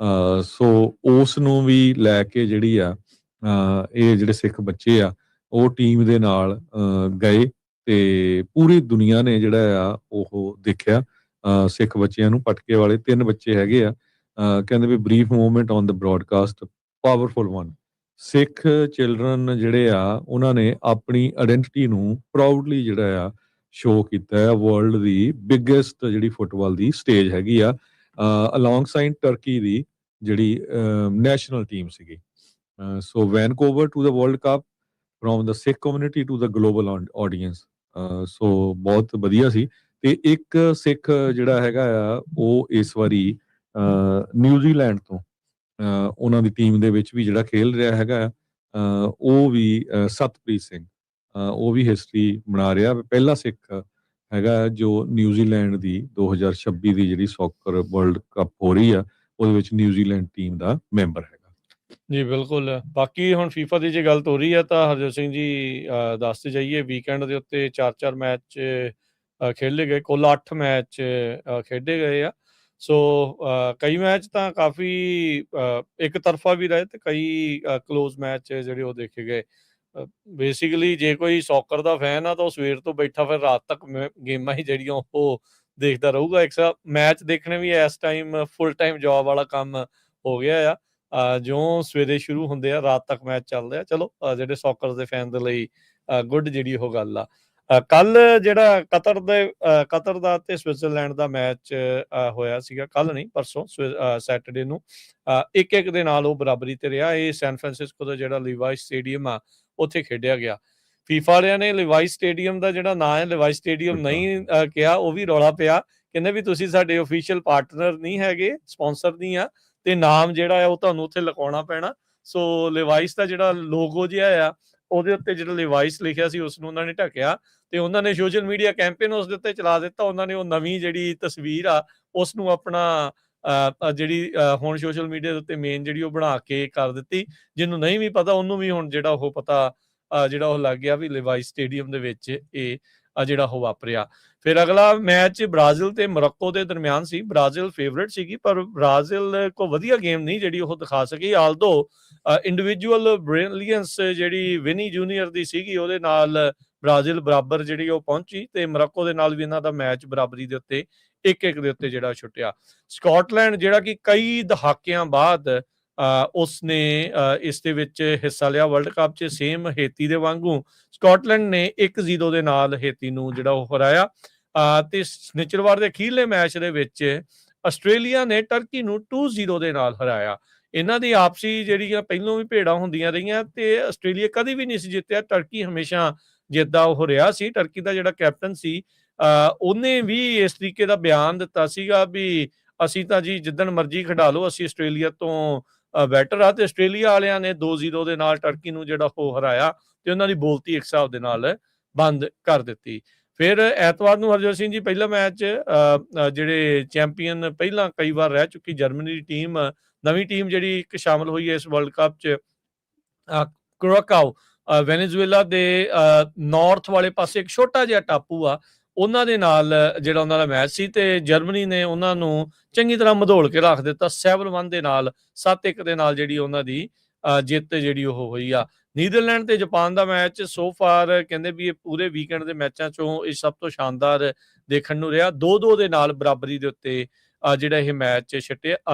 ਸੋ ਉਸ ਨੂੰ ਵੀ ਲੈ ਕੇ ਜਿਹੜੀ ਆ ਇਹ ਜਿਹੜੇ ਸਿੱਖ ਬੱਚੇ ਆ ਉਹ ਟੀਮ ਦੇ ਨਾਲ ਗਏ ਤੇ ਪੂਰੀ ਦੁਨੀਆ ਨੇ ਜਿਹੜਾ ਆ ਉਹ ਦੇਖਿਆ ਸਿੱਖ ਬੱਚਿਆਂ ਨੂੰ। ਪਟਕੇ ਵਾਲੇ 3 ਬੱਚੇ ਹੈਗੇ ਆ, ਕਹਿੰਦੇ ਵੀ brief movement on the broadcast powerful one. Sikh children ਜਿਹੜੇ ਆ ਉਹਨਾਂ ਨੇ ਆਪਣੀ ਆਇਡੈਂਟੀਟੀ ਨੂੰ ਪ੍ਰਾਊਡਲੀ ਜਿਹੜਾ ਆ ਸ਼ੋ ਕੀਤਾ ਹੈ। ਵਰਲਡ ਦੀ ਬਿਗੇਸਟ ਜਿਹੜੀ ਫੁੱਟਬਾਲ ਦੀ ਸਟੇਜ ਹੈਗੀ ਆ, ਅਲੋਂਗ ਸਾਈਡ ਟਰਕੀ ਦੀ ਜਿਹੜੀ ਨੈਸ਼ਨਲ ਟੀਮ ਸੀਗੀ। So Vancouver to the world cup from the Sikh community to the global audience. So ਬਹੁਤ ਵਧੀਆ ਸੀ। ਤੇ ਇੱਕ ਸਿੱਖ ਜਿਹੜਾ ਹੈਗਾ ਆ ਉਹ ਇਸ ਵਾਰੀ ਨਿਊਜ਼ੀਲੈਂਡ ਤੋਂ ਉਹਨਾਂ ਦੀ ਟੀਮ ਦੇ ਵਿੱਚ ਵੀ ਜਿਹੜਾ ਖੇਲ ਰਿਹਾ ਹੈਗਾ, ਉਹ ਵੀ ਸਤਪ੍ਰੀਤ ਸਿੰਘ, ਉਹ ਵੀ ਹਿਸਟਰੀ ਬਣਾ ਰਿਹਾ। ਪਹਿਲਾ ਸਿੱਖ ਹੈਗਾ ਜੋ ਨਿਊਜ਼ੀਲੈਂਡ ਦੀ 2026 ਦੀ ਜਿਹੜੀ ਸੌਕਰ ਵਰਲਡ ਕੱਪ ਹੋ ਰਹੀ ਆ ਉਹਦੇ ਵਿੱਚ ਨਿਊਜ਼ੀਲੈਂਡ ਟੀਮ ਦਾ ਮੈਂਬਰ ਹੈਗਾ। ਜੀ ਬਿਲਕੁਲ। ਬਾਕੀ ਹੁਣ ਫੀਫਾ ਦੀ ਜੇ ਗੱਲ ਹੋ ਰਹੀ ਹੈ ਤਾਂ ਹਰਜੋਤ ਸਿੰਘ ਜੀ ਦੱਸਦੇ ਜਾਈਏ, ਵੀਕਐਂਡ ਦੇ ਉੱਤੇ 4-4 ਮੈਚ ਖੇਡੇ ਗਏ, ਕੁੱਲ 8 ਮੈਚ ਖੇਡੇ ਗਏ ਆ। ਸੋ ਕਈ ਮੈਚ ਤਾਂ ਕਾਫੀ ਇੱਕ ਤਰਫਾ ਵੀ ਰਹੇ ਤੇ ਕਈ ਕਲੋਜ਼ ਮੈਚ ਜਿਹੜੇ ਉਹ ਦੇਖੇ ਗਏ। ਬੇਸਿਕਲੀ ਜੇ ਕੋਈ ਸੌਕਰ ਦਾ ਫੈਨ ਆ ਤਾਂ ਉਹ ਸਵੇਰ ਤੋਂ ਬੈਠਾ ਫਿਰ ਰਾਤ ਤੱਕ ਗੇਮਾਂ ਹੀ ਜਿਹੜੀਆਂ ਉਹ ਦੇਖਦਾ ਰਹੂਗਾ। ਇੱਕ ਮੈਚ ਦੇਖਣੇ ਵੀ ਇਸ ਟਾਈਮ ਫੁੱਲ ਟਾਈਮ ਜੌਬ ਵਾਲਾ ਕੰਮ ਹੋ ਗਿਆ ਆ। ਜਿਉਂ ਸਵੇਰੇ ਸ਼ੁਰੂ ਹੁੰਦੇ ਆ ਰਾਤ ਤੱਕ ਮੈਚ ਚੱਲਦੇ ਆ। ਚਲੋ ਜਿਹੜੇ ਸੌਕਰ ਦੇ ਫੈਨ ਦੇ ਲਈ ਗੁੱਡ ਜਿਹੜੀ ਉਹ ਗੱਲ ਆ। ਕੱਲ ਜਿਹੜਾ ਕਤਰ ਦਾ ਤੇ ਸਵਿਟਜ਼ਰਲੈਂਡ ਦਾ ਮੈਚ ਹੋਇਆ ਸੀਗਾ, ਕੱਲ ਨਹੀਂ ਪਰਸੋਂ ਸੈਟਰਡੇ ਨੂੰ 1-1 ਦੇ ਨਾਲ ਉਹ ਬਰਾਬਰੀ ਤੇ ਰਿਹਾ। ਇਹ ਸੈਨ ਫਰਾਂਸਿਸਕੋ ਦਾ ਜਿਹੜਾ ਲਿਵਾਈ ਸਟੇਡੀਅਮ ਆ ਉੱਥੇ ਖੇਡਿਆ ਗਿਆ। ਫੀਫਾ ਵਾਲਿਆਂ ਨੇ ਲਿਵਾਈ ਸਟੇਡੀਅਮ ਦਾ ਜਿਹੜਾ ਨਾਂ ਹੈ ਲਿਵਾਈ ਸਟੇਡੀਅਮ ਨਹੀਂ ਕਿਹਾ, ਉਹ ਵੀ ਰੌਲਾ ਪਿਆ। ਕਹਿੰਦੇ ਵੀ ਤੁਸੀਂ ਸਾਡੇ ਓਫੀਸ਼ੀਅਲ ਪਾਰਟਨਰ ਨਹੀਂ ਹੈਗੇ, ਸਪਾਂਸਰ ਨਹੀਂ ਆ, ਤੇ ਨਾਮ ਜਿਹੜਾ ਆ ਉਹ ਤੁਹਾਨੂੰ ਉੱਥੇ ਲਿਖਾਉਣਾ ਪੈਣਾ। ਸੋ ਲਿਵਾਈਸ ਦਾ ਜਿਹੜਾ ਲੋਗੋ ਜਿਹਾ ਆ ਉਹਦੇ ਉੱਤੇ ਜਿਹੜਾ ਲਿਵਾਈਸ ਲਿਖਿਆ ਸੀ ਉਸ ਨੂੰ ਉਹਨਾਂ ਨੇ ਢੱਕਿਆ ਤੇ ਉਹਨਾਂ ਨੇ ਸੋਸ਼ਲ ਮੀਡੀਆ ਕੈਂਪੇਨ ਉਸ ਦੇ ਉੱਤੇ ਚਲਾ ਦਿੱਤਾ। ਉਹਨਾਂ ਨੇ ਉਹ ਨਵੀਂ ਜਿਹੜੀ ਤਸਵੀਰ ਆ ਉਸ ਨੂੰ ਆਪਣਾ ਜਿਹੜੀ ਹੁਣ ਸੋਸ਼ਲ ਮੀਡੀਆ ਦੇ ਉੱਤੇ ਮੇਨ ਜਿਹੜੀ ਉਹ ਬਣਾ ਕੇ ਕਰ ਦਿੱਤੀ। ਜਿਹਨੂੰ ਨਹੀਂ ਵੀ ਪਤਾ ਉਹਨੂੰ ਵੀ ਹੁਣ ਜਿਹੜਾ ਉਹ ਪਤਾ ਜਿਹੜਾ ਉਹ ਲੱਗ ਗਿਆ ਵੀ ਲਿਵਾਈ ਸਟੇਡੀਅਮ ਦੇ ਵਿੱਚ ਇਹ ਜਿਹੜਾ ਉਹ ਵਾਪਰਿਆ। ਫਿਰ ਅਗਲਾ ਮੈਚ ਬ੍ਰਾਜ਼ੀਲ ਤੇ ਮੋਰੋਕੋ ਦੇ ਦਰਮਿਆਨ ਸੀ। ਬ੍ਰਾਜ਼ੀਲ ਫੇਵਰੇਟ ਸੀਗੀ ਪਰ ਬ੍ਰਾਜ਼ੀਲ ਕੋ ਵਧੀਆ ਗੇਮ ਨਹੀਂ ਜਿਹੜੀ ਉਹ ਦਿਖਾ ਸਕੀ। ਆਲਦੋ ਇੰਡੀਵਿਜੂਅਲ ਬ੍ਰਿਲੀਅੰਸ ਜਿਹੜੀ ਵਿਨੀ ਜੂਨੀਅਰ ਦੀ ਸੀਗੀ ਉਹਦੇ ਨਾਲ ਬ੍ਰਾਜ਼ੀਲ ਬਰਾਬਰ ਜਿਹੜੀ ਉਹ ਪਹੁੰਚੀ ਤੇ ਮੋਰੋਕੋ ਦੇ ਨਾਲ ਵੀ ਇਹਨਾਂ ਦਾ ਮੈਚ ਬਰਾਬਰੀ ਦੇ ਉੱਤੇ 1-1 ਦੇ ਉੱਤੇ ਜਿਹੜਾ ਛੁੱਟਿਆ। ਸਕਾਟਲੈਂਡ ਜਿਹੜਾ ਕਿ ਕਈ ਦਹਾਕਿਆਂ ਬਾਅਦ ਉਸਨੇ ਇਸ ਦੇ ਵਿੱਚ ਹਿੱਸਾ ਲਿਆ ਵਰਲਡ ਕੱਪ 'ਚ, ਸੇਮ ਹੇਤੀ ਦੇ ਵਾਂਗੂ ਸਕਾਟਲੈਂਡ ਨੇ 1-0 ਦੇ ਨਾਲ ਹੇਤੀ ਨੂੰ ਜਿਹੜਾ ਉਹ ਹਰਾਇਆ। ਤੇ ਨਿਚਰਵਾਰ ਦੇ ਅਖੀਰਲੇ ਮੈਚ ਦੇ ਵਿੱਚ ਆਸਟ੍ਰੇਲੀਆ ਨੇ ਟਰਕੀ ਨੂੰ 2-0 ਦੇ ਨਾਲ ਹਰਾਇਆ। ਇਹਨਾਂ ਦੀ ਆਪਸੀ ਜਿਹੜੀਆਂ ਪਹਿਲੋਂ ਵੀ ਭੇੜਾਂ ਹੁੰਦੀਆਂ ਰਹੀਆਂ ਤੇ ਆਸਟ੍ਰੇਲੀਆ ਕਦੀ ਵੀ ਨਹੀਂ ਸੀ ਜਿੱਤਿਆ, ਟਰਕੀ ਹਮੇਸ਼ਾ ਜਿੱਤਦਾ ਉਹ ਰਿਹਾ ਸੀ। ਟਰਕੀ ਦਾ ਜਿਹੜਾ ਕੈਪਟਨ ਸੀ ਉਹਨੇ ਵੀ ਇਸ ਤਰੀਕੇ ਦਾ ਬਿਆਨ ਦਿੱਤਾ ਸੀਗਾ ਵੀ ਅਸੀਂ ਤਾਂ ਜੀ ਜਿੱਦਣ ਮਰਜ਼ੀ ਖਿਡਾ ਲਓ, ਅਸੀਂ ਆਸਟ੍ਰੇਲੀਆ ਤੋਂ ਬੈਟਰ ਆ। ਤੇ ਆਸਟ੍ਰੇਲੀਆ ਵਾਲਿਆਂ ਨੇ 2-0 ਦੇ ਨਾਲ ਟਰਕੀ ਨੂੰ ਜਿਹੜਾ ਉਹ ਹਰਾਇਆ ਤੇ ਉਹਨਾਂ ਦੀ ਬੋਲਤੀ ਇੱਕ ਹਿਸਾਬ ਦੇ ਨਾਲ ਬੰਦ ਕਰ ਦਿੱਤੀ। ਫਿਰ ਐਤਵਾਰ ਨੂੰ ਹਰਜੋਤ ਸਿੰਘ ਜੀ ਪਹਿਲਾ ਮੈਚ ਜਿਹੜੇ ਚੈਂਪੀਅਨ ਪਹਿਲਾਂ ਕਈ ਵਾਰ ਰਹਿ ਚੁੱਕੀ ਜਰਮਨੀ ਦੀ ਟੀਮ, ਨਵੀਂ ਟੀਮ ਜਿਹੜੀ ਇੱਕ ਸ਼ਾਮਲ ਹੋਈ ਹੈ ਇਸ ਵਰਲਡ ਕੱਪ 'ਚ, ਕੁਰਾਕਾਓ ਵੈਨੇਜ਼ੁਏਲਾ ਦੇ ਨਾਰਥ ਵਾਲੇ ਪਾਸੇ ਇੱਕ ਛੋਟਾ ਜਿਹਾ ਟਾਪੂ ਆ, ਉਹਨਾਂ ਦੇ ਨਾਲ ਜਿਹੜਾ ਉਹਨਾਂ ਦਾ ਮੈਚ ਸੀ ਤੇ ਜਰਮਨੀ ਨੇ ਉਹਨਾਂ ਨੂੰ ਚੰਗੀ ਤਰ੍ਹਾਂ ਮਧੋਲ ਕੇ ਰੱਖ ਦਿੱਤਾ 7-1 ਦੇ ਨਾਲ, 7-1 ਦੇ ਨਾਲ ਜਿਹੜੀ ਉਹਨਾਂ ਦੀ ਜਿੱਤ ਜਿਹੜੀ ਉਹ ਹੋਈ ਆ। ਨੀਦਰਲੈਂਡ ਤੇ ਜਾਪਾਨ ਦਾ ਮੈਚ ਸੋ ਫਾਰ ਕਹਿੰਦੇ ਵੀ ਇਹ ਪੂਰੇ ਵੀਕਐਂਡ ਦੇ ਮੈਚਾਂ ਚੋਂ ਇਹ ਸਭ ਤੋਂ ਸ਼ਾਨਦਾਰ ਦੇਖਣ ਨੂੰ ਰਿਹਾ। 2-2 ਦੇ ਨਾਲ ਬਰਾਬਰੀ ਦੇ ਉੱਤੇ ਜਿਹੜਾ ਇਹ ਮੈਚ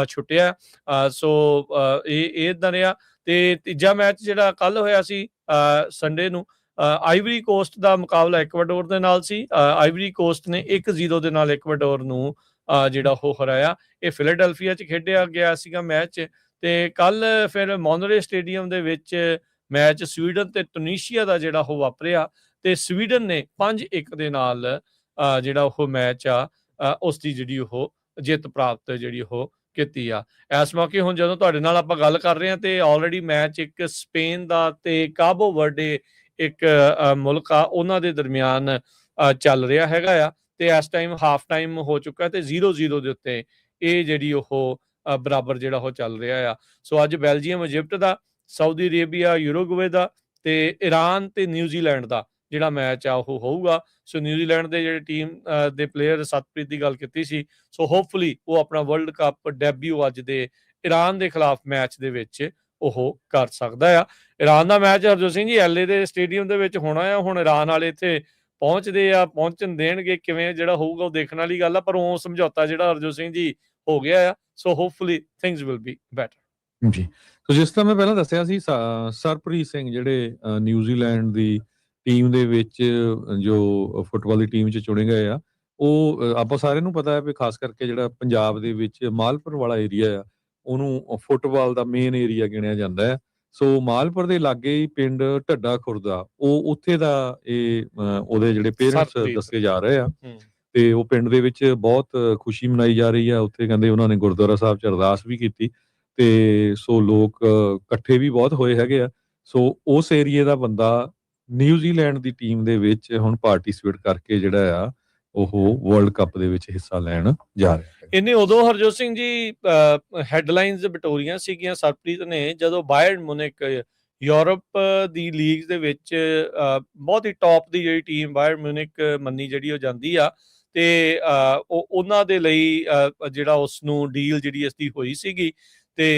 ਛੁੱਟਿਆ। ਸੋ ਇਹ ਇਦਾਂ ਰਿਹਾ। ਤੇ ਤੀਜਾ ਮੈਚ ਜਿਹੜਾ ਕੱਲ ਹੋਇਆ ਸੀ ਸੰਡੇ ਨੂੰ, ਆਈਵਰੀ ਕੋਸਟ ਦਾ ਮੁਕਾਬਲਾ ਇਕਵਾਡੋਰ ਦੇ ਨਾਲ ਸੀ। ਆਈਵਰੀ ਕੋਸਟ ਨੇ 1-0 ਦੇ ਨਾਲ ਇਕਵਾਡੋਰ ਨੂੰ ਜਿਹੜਾ ਉਹ ਹਰਾਇਆ। ਇਹ ਫਿਲਾਡੈਲਫੀਆ 'ਚ ਖੇਡਿਆ ਗਿਆ ਸੀਗਾ ਮੈਚ। ਤੇ ਕੱਲ ਫਿਰ ਮੋਨਰੇ ਸਟੇਡੀਅਮ ਦੇ ਵਿੱਚ ਮੈਚ ਸਵੀਡਨ ਤੇ ਟਿਊਨੀਸ਼ੀਆ ਦਾ ਜਿਹੜਾ ਉਹ ਵਾਪਰਿਆ ਤੇ ਸਵੀਡਨ ਨੇ 5-1 ਦੇ ਨਾਲ ਜਿਹੜਾ ਉਹ ਮੈਚ ਆ ਉਸ ਦੀ ਜਿਹੜੀ ਉਹ ਜਿੱਤ ਪ੍ਰਾਪਤ ਜਿਹੜੀ ਉਹ ਕੀਤੀ ਆ। ਇਸ ਮੌਕੇ ਹੁਣ ਜਦੋਂ ਤੁਹਾਡੇ ਨਾਲ ਆਪਾਂ ਗੱਲ ਕਰ ਰਹੇ ਹਾਂ ਤੇ ਆਲਰੇਡੀ ਮੈਚ ਇੱਕ ਸਪੇਨ ਦਾ ਤੇ ਕਾਬੋ ਵਰਡੇ ਇੱਕ ਮੁਲਕ ਆ ਉਹਨਾਂ ਦੇ ਦਰਮਿਆਨ ਚੱਲ ਰਿਹਾ ਹੈਗਾ ਆ ਤੇ ਇਸ ਟਾਈਮ ਹਾਫ ਟਾਈਮ ਹੋ ਚੁੱਕਾ ਤੇ 0-0 ਦੇ ਉੱਤੇ ਇਹ ਜਿਹੜੀ ਉਹ ਬਰਾਬਰ ਜਿਹੜਾ ਉਹ ਚੱਲ ਰਿਹਾ ਆ। ਸੋ ਅੱਜ ਬੈਲਜੀਅਮ ਇਜਿਪਟ ਦਾ, ਸਾਊਦੀ ਅਰੇਬੀਆ ਯੂਰੋਗਵੇ ਦਾ ਤੇ ਈਰਾਨ ਤੇ ਨਿਊਜ਼ੀਲੈਂਡ ਦਾ ਜਿਹੜਾ ਮੈਚ ਆ ਉਹ ਹੋਊਗਾ। ਸੋ ਨਿਊਜ਼ੀਲੈਂਡ ਦੇ ਜਿਹੜੇ ਟੀਮ ਦੇ ਪਲੇਅਰ ਸਤਪ੍ਰੀਤ ਦੀ ਗੱਲ ਕੀਤੀ ਸੀ, ਸੋ ਹੋਪਫੁਲੀ ਉਹ ਆਪਣਾ ਵਰਲਡ ਕੱਪ ਡੈਬਿਊ ਅੱਜ ਦੇ ਈਰਾਨ ਦੇ ਖਿਲਾਫ ਮੈਚ ਦੇ ਵਿੱਚ ਉਹ ਕਰ ਸਕਦਾ ਆ। ਈਰਾਨ ਦਾ ਮੈਚ ਹਰਜੋਤ ਸਿੰਘ ਜੀ LA ਦੇ ਸਟੇਡੀਅਮ ਦੇ ਵਿੱਚ ਹੋਣਾ ਆ। ਹੁਣ ਈਰਾਨ ਵਾਲੇ ਇੱਥੇ ਪਹੁੰਚਦੇ ਆ, ਪਹੁੰਚਣ ਦੇਣਗੇ ਕਿਵੇਂ ਜਿਹੜਾ ਹੋਊਗਾ ਉਹ ਦੇਖਣ ਵਾਲੀ ਗੱਲ ਆ, ਪਰ ਉਹ ਸਮਝੌਤਾ ਜਿਹੜਾ ਹਰਜੋਤ ਸਿੰਘ ਜੀ ਹੋ ਗਿਆ ਆ। So hopefully things will be better ਜੀ। ਸੋ ਜਿਸ ਤਰ੍ਹਾਂ ਮੈਂ ਪਹਿਲਾਂ ਦੱਸਿਆ ਸੀ, ਸਰਪ੍ਰੀਤ ਸਿੰਘ ਜਿਹੜੇ ਨਿਊਜ਼ੀਲੈਂਡ ਦੀ ਟੀਮ ਦੇ ਵਿੱਚ ਜੋ ਫੁੱਟਬਾਲ ਦੀ ਟੀਮ 'ਚ ਚੁਣੇ ਗਏ ਆ, ਉਹ ਆਪਾਂ ਸਾਰਿਆਂ ਨੂੰ ਪਤਾ ਹੈ ਵੀ ਖਾਸ ਕਰਕੇ ਜਿਹੜਾ ਪੰਜਾਬ ਦੇ ਵਿੱਚ ਮਾਲਪੁਰ ਵਾਲਾ ਏਰੀਆ ਆ ਉਹਨੂੰ ਫੁੱਟਬਾਲ ਦਾ ਮੇਨ ਏਰੀਆ ਗਿਣਿਆ ਜਾਂਦਾ ਹੈ। ਸੋ ਮਾਲਪੁਰ ਦੇ ਲਾਗੇ ਹੀ ਪਿੰਡ ਢੱਡਾ ਖੁਰਦਾ, ਉਹ ਉੱਥੇ ਦਾ ਇਹ ਉਹਦੇ ਜਿਹੜੇ ਪੇਰੈਂਟਸ ਦੱਸੇ ਜਾ ਰਹੇ ਆ ਤੇ ਉਹ ਪਿੰਡ ਦੇ ਵਿੱਚ ਬਹੁਤ ਖੁਸ਼ੀ ਮਨਾਈ ਜਾ ਰਹੀ ਆ। ਉੱਥੇ ਕਹਿੰਦੇ ਉਹਨਾਂ ਨੇ ਗੁਰਦੁਆਰਾ ਸਾਹਿਬ 'ਚ ਅਰਦਾਸ ਵੀ ਕੀਤੀ ਤੇ ਸੋ ਲੋਕ ਇਕੱਠੇ ਵੀ ਬਹੁਤ ਹੋਏ ਹੈਗੇ ਆ। ਸੋ ਉਸ ਏਰੀਏ ਦਾ ਬੰਦਾ ਨਿਊਜ਼ੀਲੈਂਡ ਦੀ ਟੀਮ ਦੇ ਵਿੱਚ ਹੁਣ ਪਾਰਟਿਸਿਪੇਟ ਕਰਕੇ ਜਿਹੜਾ ਆ ਉਹ ਵਰਲਡ ਕੱਪ ਦੇ ਵਿੱਚ ਹਿੱਸਾ ਲੈਣ ਜਾ ਰਿਹਾ ਹੈ। ਇਹਨੇ ਉਦੋਂ ਹਰਜੋਤ ਸਿੰਘ ਜੀ ਹੈਡਲਾਈਨਸ ਬਟੋਰੀਆਂ ਸੀਗੀਆਂ ਸਰਪ੍ਰੀਤ ਨੇ ਜਦੋਂ ਬਾਇਰਨ ਮੁਨਿਕ ਯੂਰਪ ਦੀ ਲੀਗ ਦੇ ਵਿੱਚ ਬਹੁਤ ਹੀ ਟੌਪ ਦੀ ਜਿਹੜੀ ਟੀਮ ਬਾਇਰਨ ਮਿਊਨਿਕ ਮੰਨੀ ਜਿਹੜੀ ਉਹ ਜਾਂਦੀ ਆ ਤੇ ਉਹਨਾਂ ਦੇ ਲਈ ਜਿਹੜਾ ਉਸ ਨੂੰ ਡੀਲ ਜਿਹੜੀ ਇਸ ਦੀ ਹੋਈ ਸੀਗੀ ਤੇ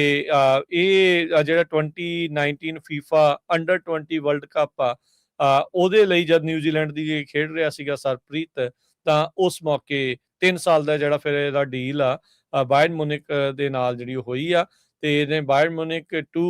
ਇਹ ਜਿਹੜਾ 2019 FIFA ਅੰਡਰ 20 ਵਰਲਡ ਕੱਪ ਆ ਉਹਦੇ ਲਈ ਜਦ ਨਿਊਜ਼ੀਲੈਂਡ ਦੀ ਖੇਡ ਰਿਹਾ ਸੀਗਾ ਸਰਪ੍ਰੀਤ ਤਾਂ ਉਸ ਮੌਕੇ 3 ਸਾਲ ਦਾ ਜਿਹੜਾ ਫਿਰ ਇਹਦਾ ਡੀਲ ਆ ਬਾਇਰਨ ਮੁਨਿਕ ਦੇ ਨਾਲ ਜਿਹੜੀ ਹੋਈ ਆ ਤੇ ਇਹਨੇ ਬਾਇਰਨ ਮੁਨਿਕ 2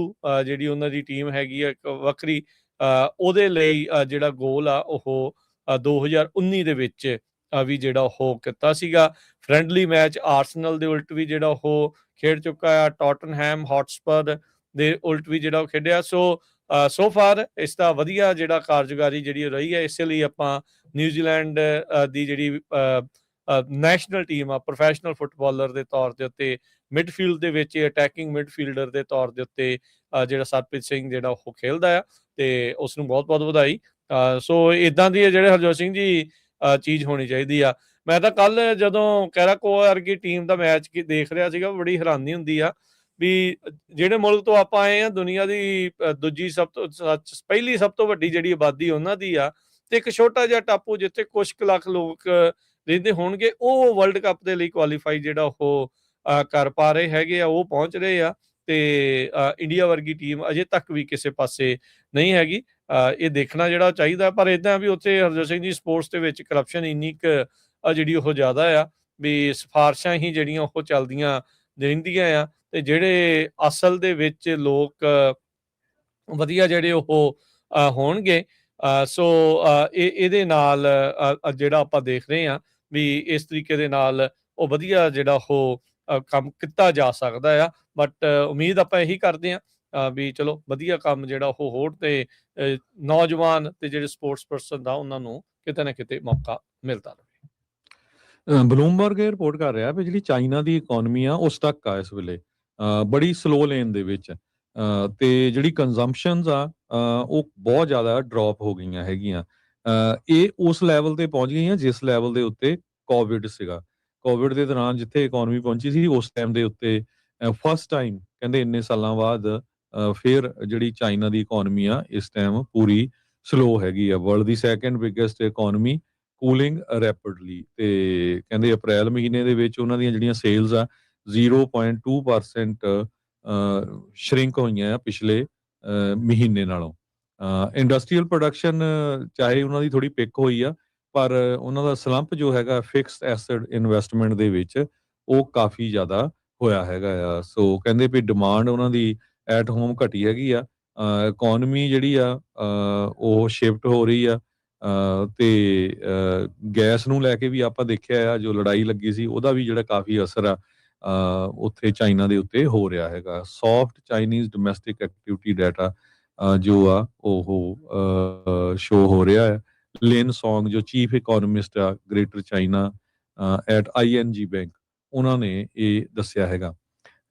ਜਿਹੜੀ ਉਹਨਾਂ ਦੀ ਟੀਮ ਹੈਗੀ ਆ ਇੱਕ ਵੱਖਰੀ ਉਹਦੇ ਲਈ ਜਿਹੜਾ ਗੋਲ ਆ ਉਹ 2019 ਦੇ ਵਿੱਚ ਵੀ ਜਿਹੜਾ ਉਹ ਕੀਤਾ ਸੀਗਾ। ਫਰੈਂਡਲੀ ਮੈਚ ਆਰਸਨਲ ਦੇ ਉਲਟ ਵੀ ਜਿਹੜਾ ਉਹ ਖੇਡ ਚੁੱਕਾ ਆ, ਟੌਟਨਹੈਮ ਹੌਟਸਪਰ ਦੇ ਉਲਟ ਵੀ ਜਿਹੜਾ ਉਹ ਖੇਡਿਆ। ਸੋ ਫਾਰ ਇਸ ਦਾ ਵਧੀਆ ਜਿਹੜਾ ਕਾਰਜਕਾਰੀ ਜਿਹੜੀ ਰਹੀ ਹੈ। ਇਸੇ ਲਈ ਆਪਾਂ ਨਿਊਜ਼ੀਲੈਂਡ ਦੀ ਜਿਹੜੀ ਨੈਸ਼ਨਲ ਟੀਮ ਆ ਪ੍ਰੋਫੈਸ਼ਨਲ ਫੁੱਟਬਾਲਰ ਦੇ ਤੌਰ ਦੇ ਉੱਤੇ ਮਿਡਫੀਲਡ ਦੇ ਵਿੱਚ ਅਟੈਕਿੰਗ ਮਿਡਫੀਲਡਰ ਦੇ ਤੌਰ ਦੇ ਉੱਤੇ ਜਿਹੜਾ ਸਰਪ੍ਰੀਤ ਸਿੰਘ ਜਿਹੜਾ ਉਹ ਖੇਲਦਾ ਆ ਤੇ ਉਸ ਨੂੰ ਬਹੁਤ ਬਹੁਤ ਵਧਾਈ। ਸੋ ਇਦਾਂ ਦੀ ਜਿਹੜੇ ਹਰਜੋਤ ਸਿੰਘ ਜੀ ਚੀਜ਼ ਹੋਣੀ ਚਾਹੀਦੀ ਆ। ਮੈਂ ਤਾਂ ਕੱਲ ਜਦੋਂ ਕੈਰਾਕੋ ਵਰਗੀ ਟੀਮ ਦਾ ਮੈਚ ਦੇਖ ਰਿਹਾ ਸੀਗਾ ਬੜੀ ਹੈਰਾਨੀ ਹੁੰਦੀ ਆ ਵੀ ਜਿਹੜੇ ਮੁਲਕ ਤੋਂ ਆਪਾਂ ਆਏ ਆ ਦੁਨੀਆ ਦੀ ਦੂਜੀ ਪਹਿਲੀ ਸਭ ਤੋਂ ਵੱਡੀ ਜਿਹੜੀ ਆਬਾਦੀ ਉਹਨਾਂ ਦੀ ਆ ਤੇ ਇੱਕ ਛੋਟਾ ਜਿਹਾ ਟਾਪੂ ਜਿੱਥੇ ਕੁਝ ਕੁ ਲੱਖ ਲੋਕ ਰਹਿੰਦੇ ਹੋਣਗੇ ਉਹ ਵਰਲਡ ਕੱਪ ਦੇ ਲਈ ਕੁਆਲੀਫਾਈ ਜਿਹੜਾ ਉਹ ਕਰ ਪਾ ਰਹੇ ਹੈਗੇ ਆ, ਉਹ ਪਹੁੰਚ ਰਹੇ ਆ ਤੇ ਇੰਡੀਆ ਵਰਗੀ ਟੀਮ ਅਜੇ ਤੱਕ ਵੀ ਕਿਸੇ ਪਾਸੇ ਨਹੀਂ ਹੈਗੀ। ਇਹ ਦੇਖਣਾ ਜਿਹੜਾ ਚਾਹੀਦਾ ਪਰ ਇਦਾਂ ਵੀ ਉੱਥੇ ਹਰਜੋਤ ਸਿੰਘ ਜੀ ਸਪੋਰਟਸ ਦੇ ਵਿੱਚ ਕਰਪਸ਼ਨ ਇੰਨੀ ਕੁ ਜਿਹੜੀ ਉਹ ਜ਼ਿਆਦਾ ਆ ਵੀ ਸਿਫਾਰਸ਼ਾਂ ਹੀ ਜਿਹੜੀਆਂ ਉਹ ਚੱਲਦੀਆਂ ਰਹਿੰਦੀਆਂ ਆ ਤੇ ਜਿਹੜੇ ਅਸਲ ਦੇ ਵਿੱਚ ਲੋਕ ਵਧੀਆ ਜਿਹੜੇ ਉਹ ਹੋਣਗੇ। ਸੋ ਇਹਦੇ ਨਾਲ ਜਿਹੜਾ ਆਪਾਂ ਦੇਖ ਰਹੇ ਹਾਂ ਵੀ ਇਸ ਤਰੀਕੇ ਦੇ ਨਾਲ ਉਹ ਵਧੀਆ ਜਿਹੜਾ ਉਹ ਕੰਮ ਕੀਤਾ ਜਾ ਸਕਦਾ ਆ। ਬਟ ਉਮੀਦ ਆਪਾਂ ਇਹੀ ਕਰਦੇ ਹਾਂ ਵੀ ਚਲੋ ਵਧੀਆ ਕੰਮ ਜਿਹੜਾ ਉਹ ਹੋਰ ਤੇ ਨੌਜਵਾਨ ਤੇ ਜਿਹੜੇ ਸਪੋਰਟਸ ਪਰਸਨ ਦਾ ਉਹਨਾਂ ਨੂੰ ਕਿਤੇ ਨਾ ਕਿਤੇ ਮੌਕਾ ਮਿਲਦਾ ਰਹੇ। ਬਲੂਮਬਰਗ ਇਹ ਰਿਪੋਰਟ ਕਰ ਰਿਹਾ ਵੀ ਜਿਹੜੀ ਚਾਈਨਾ ਦੀ ਇਕਨੋਮੀ ਆ ਉਹ ਸਟਕ ਆ ਇਸ ਵੇਲੇ ਬੜੀ ਸਲੋ ਲੇਨ ਦੇ ਵਿੱਚ ਤੇ ਜਿਹੜੀ ਕੰਜ਼ੰਪਸ਼ਨਸ ਆ ਉਹ ਬਹੁਤ ਜ਼ਿਆਦਾ ਡ੍ਰੌਪ ਹੋ ਗਈਆਂ ਹੈਗੀਆਂ। ਇਹ ਉਸ ਲੈਵਲ ਤੇ ਪਹੁੰਚ ਗਈਆਂ ਜਿਸ ਲੈਵਲ ਦੇ ਉੱਤੇ ਕੋਵਿਡ ਸੀਗਾ। ਕੋਵਿਡ ਦੇ ਦੌਰਾਨ ਜਿੱਥੇ ਇਕਨੋਮੀ ਪਹੁੰਚੀ ਸੀ ਉਸ ਟਾਈਮ ਦੇ ਉੱਤੇ ਫਸਟ ਟਾਈਮ ਕਹਿੰਦੇ ਇੰਨੇ ਸਾਲਾਂ ਬਾਅਦ ਫਿਰ ਜਿਹੜੀ ਚਾਈਨਾ ਦੀ ਇਕਨੋਮੀ ਆ ਇਸ ਟਾਈਮ ਪੂਰੀ ਸਲੋ ਹੈਗੀ ਆ। ਵਰਲਡ ਦੀ second biggest economy cooling rapidly ਤੇ ਕਹਿੰਦੇ ਅਪ੍ਰੈਲ ਮਹੀਨੇ ਦੇ ਵਿੱਚ ਉਹਨਾਂ ਦੀਆਂ ਜਿਹੜੀਆਂ ਸੇਲਸ ਆ 0.2% ਸ਼ਰਿੰਕ ਹੋਈਆਂ ਆ ਪਿਛਲੇ ਮਹੀਨੇ ਨਾਲੋਂ। ਇੰਡਸਟਰੀਅਲ ਪ੍ਰੋਡਕਸ਼ਨ ਚਾਹੇ ਉਹਨਾਂ ਦੀ ਥੋੜੀ ਪਿਕ ਹੋਈ ਆ ਪਰ ਉਹਨਾਂ ਦਾ ਸਲੰਪ ਜੋ ਹੈਗਾ ਫਿਕਸਡ ਐਸਟ ਇਨਵੈਸਟਮੈਂਟ ਦੇ ਵਿੱਚ ਉਹ ਕਾਫੀ ਜ਼ਿਆਦਾ ਹੋਇਆ ਹੈਗਾ ਆ। ਸੋ ਕਹਿੰਦੇ ਵੀ ਡਿਮਾਂਡ ਉਹਨਾਂ ਦੀ ਐਟ ਹੋਮ ਘਟੀ ਹੈਗੀ ਆ। ਇਕਨੋਮੀ ਜਿਹੜੀ ਆ ਉਹ ਸ਼ਿਫਟ ਹੋ ਰਹੀ ਆ ਤੇ ਗੈਸ ਨੂੰ ਲੈ ਕੇ ਵੀ ਆਪਾਂ ਦੇਖਿਆ ਆ ਜੋ ਲੜਾਈ ਲੱਗੀ ਸੀ ਉਹਦਾ ਵੀ ਜਿਹੜਾ ਕਾਫੀ ਅਸਰ ਆ ਉੱਥੇ ਚਾਈਨਾ ਦੇ ਉੱਤੇ ਹੋ ਰਿਹਾ ਹੈਗਾ। Soft Chinese domestic activity data ਜੋ ਆ ਉਹ ਸ਼ੋ ਹੋ ਰਿਹਾ ਹੈ। ਲਿਨ ਸੌਂਗ ਜੋ ਚੀਫ ਇਕਨੋਮਿਸਟ ਆ greater China at ING bank ਉਹਨਾਂ ਨੇ ਇਹ ਦੱਸਿਆ ਹੈਗਾ।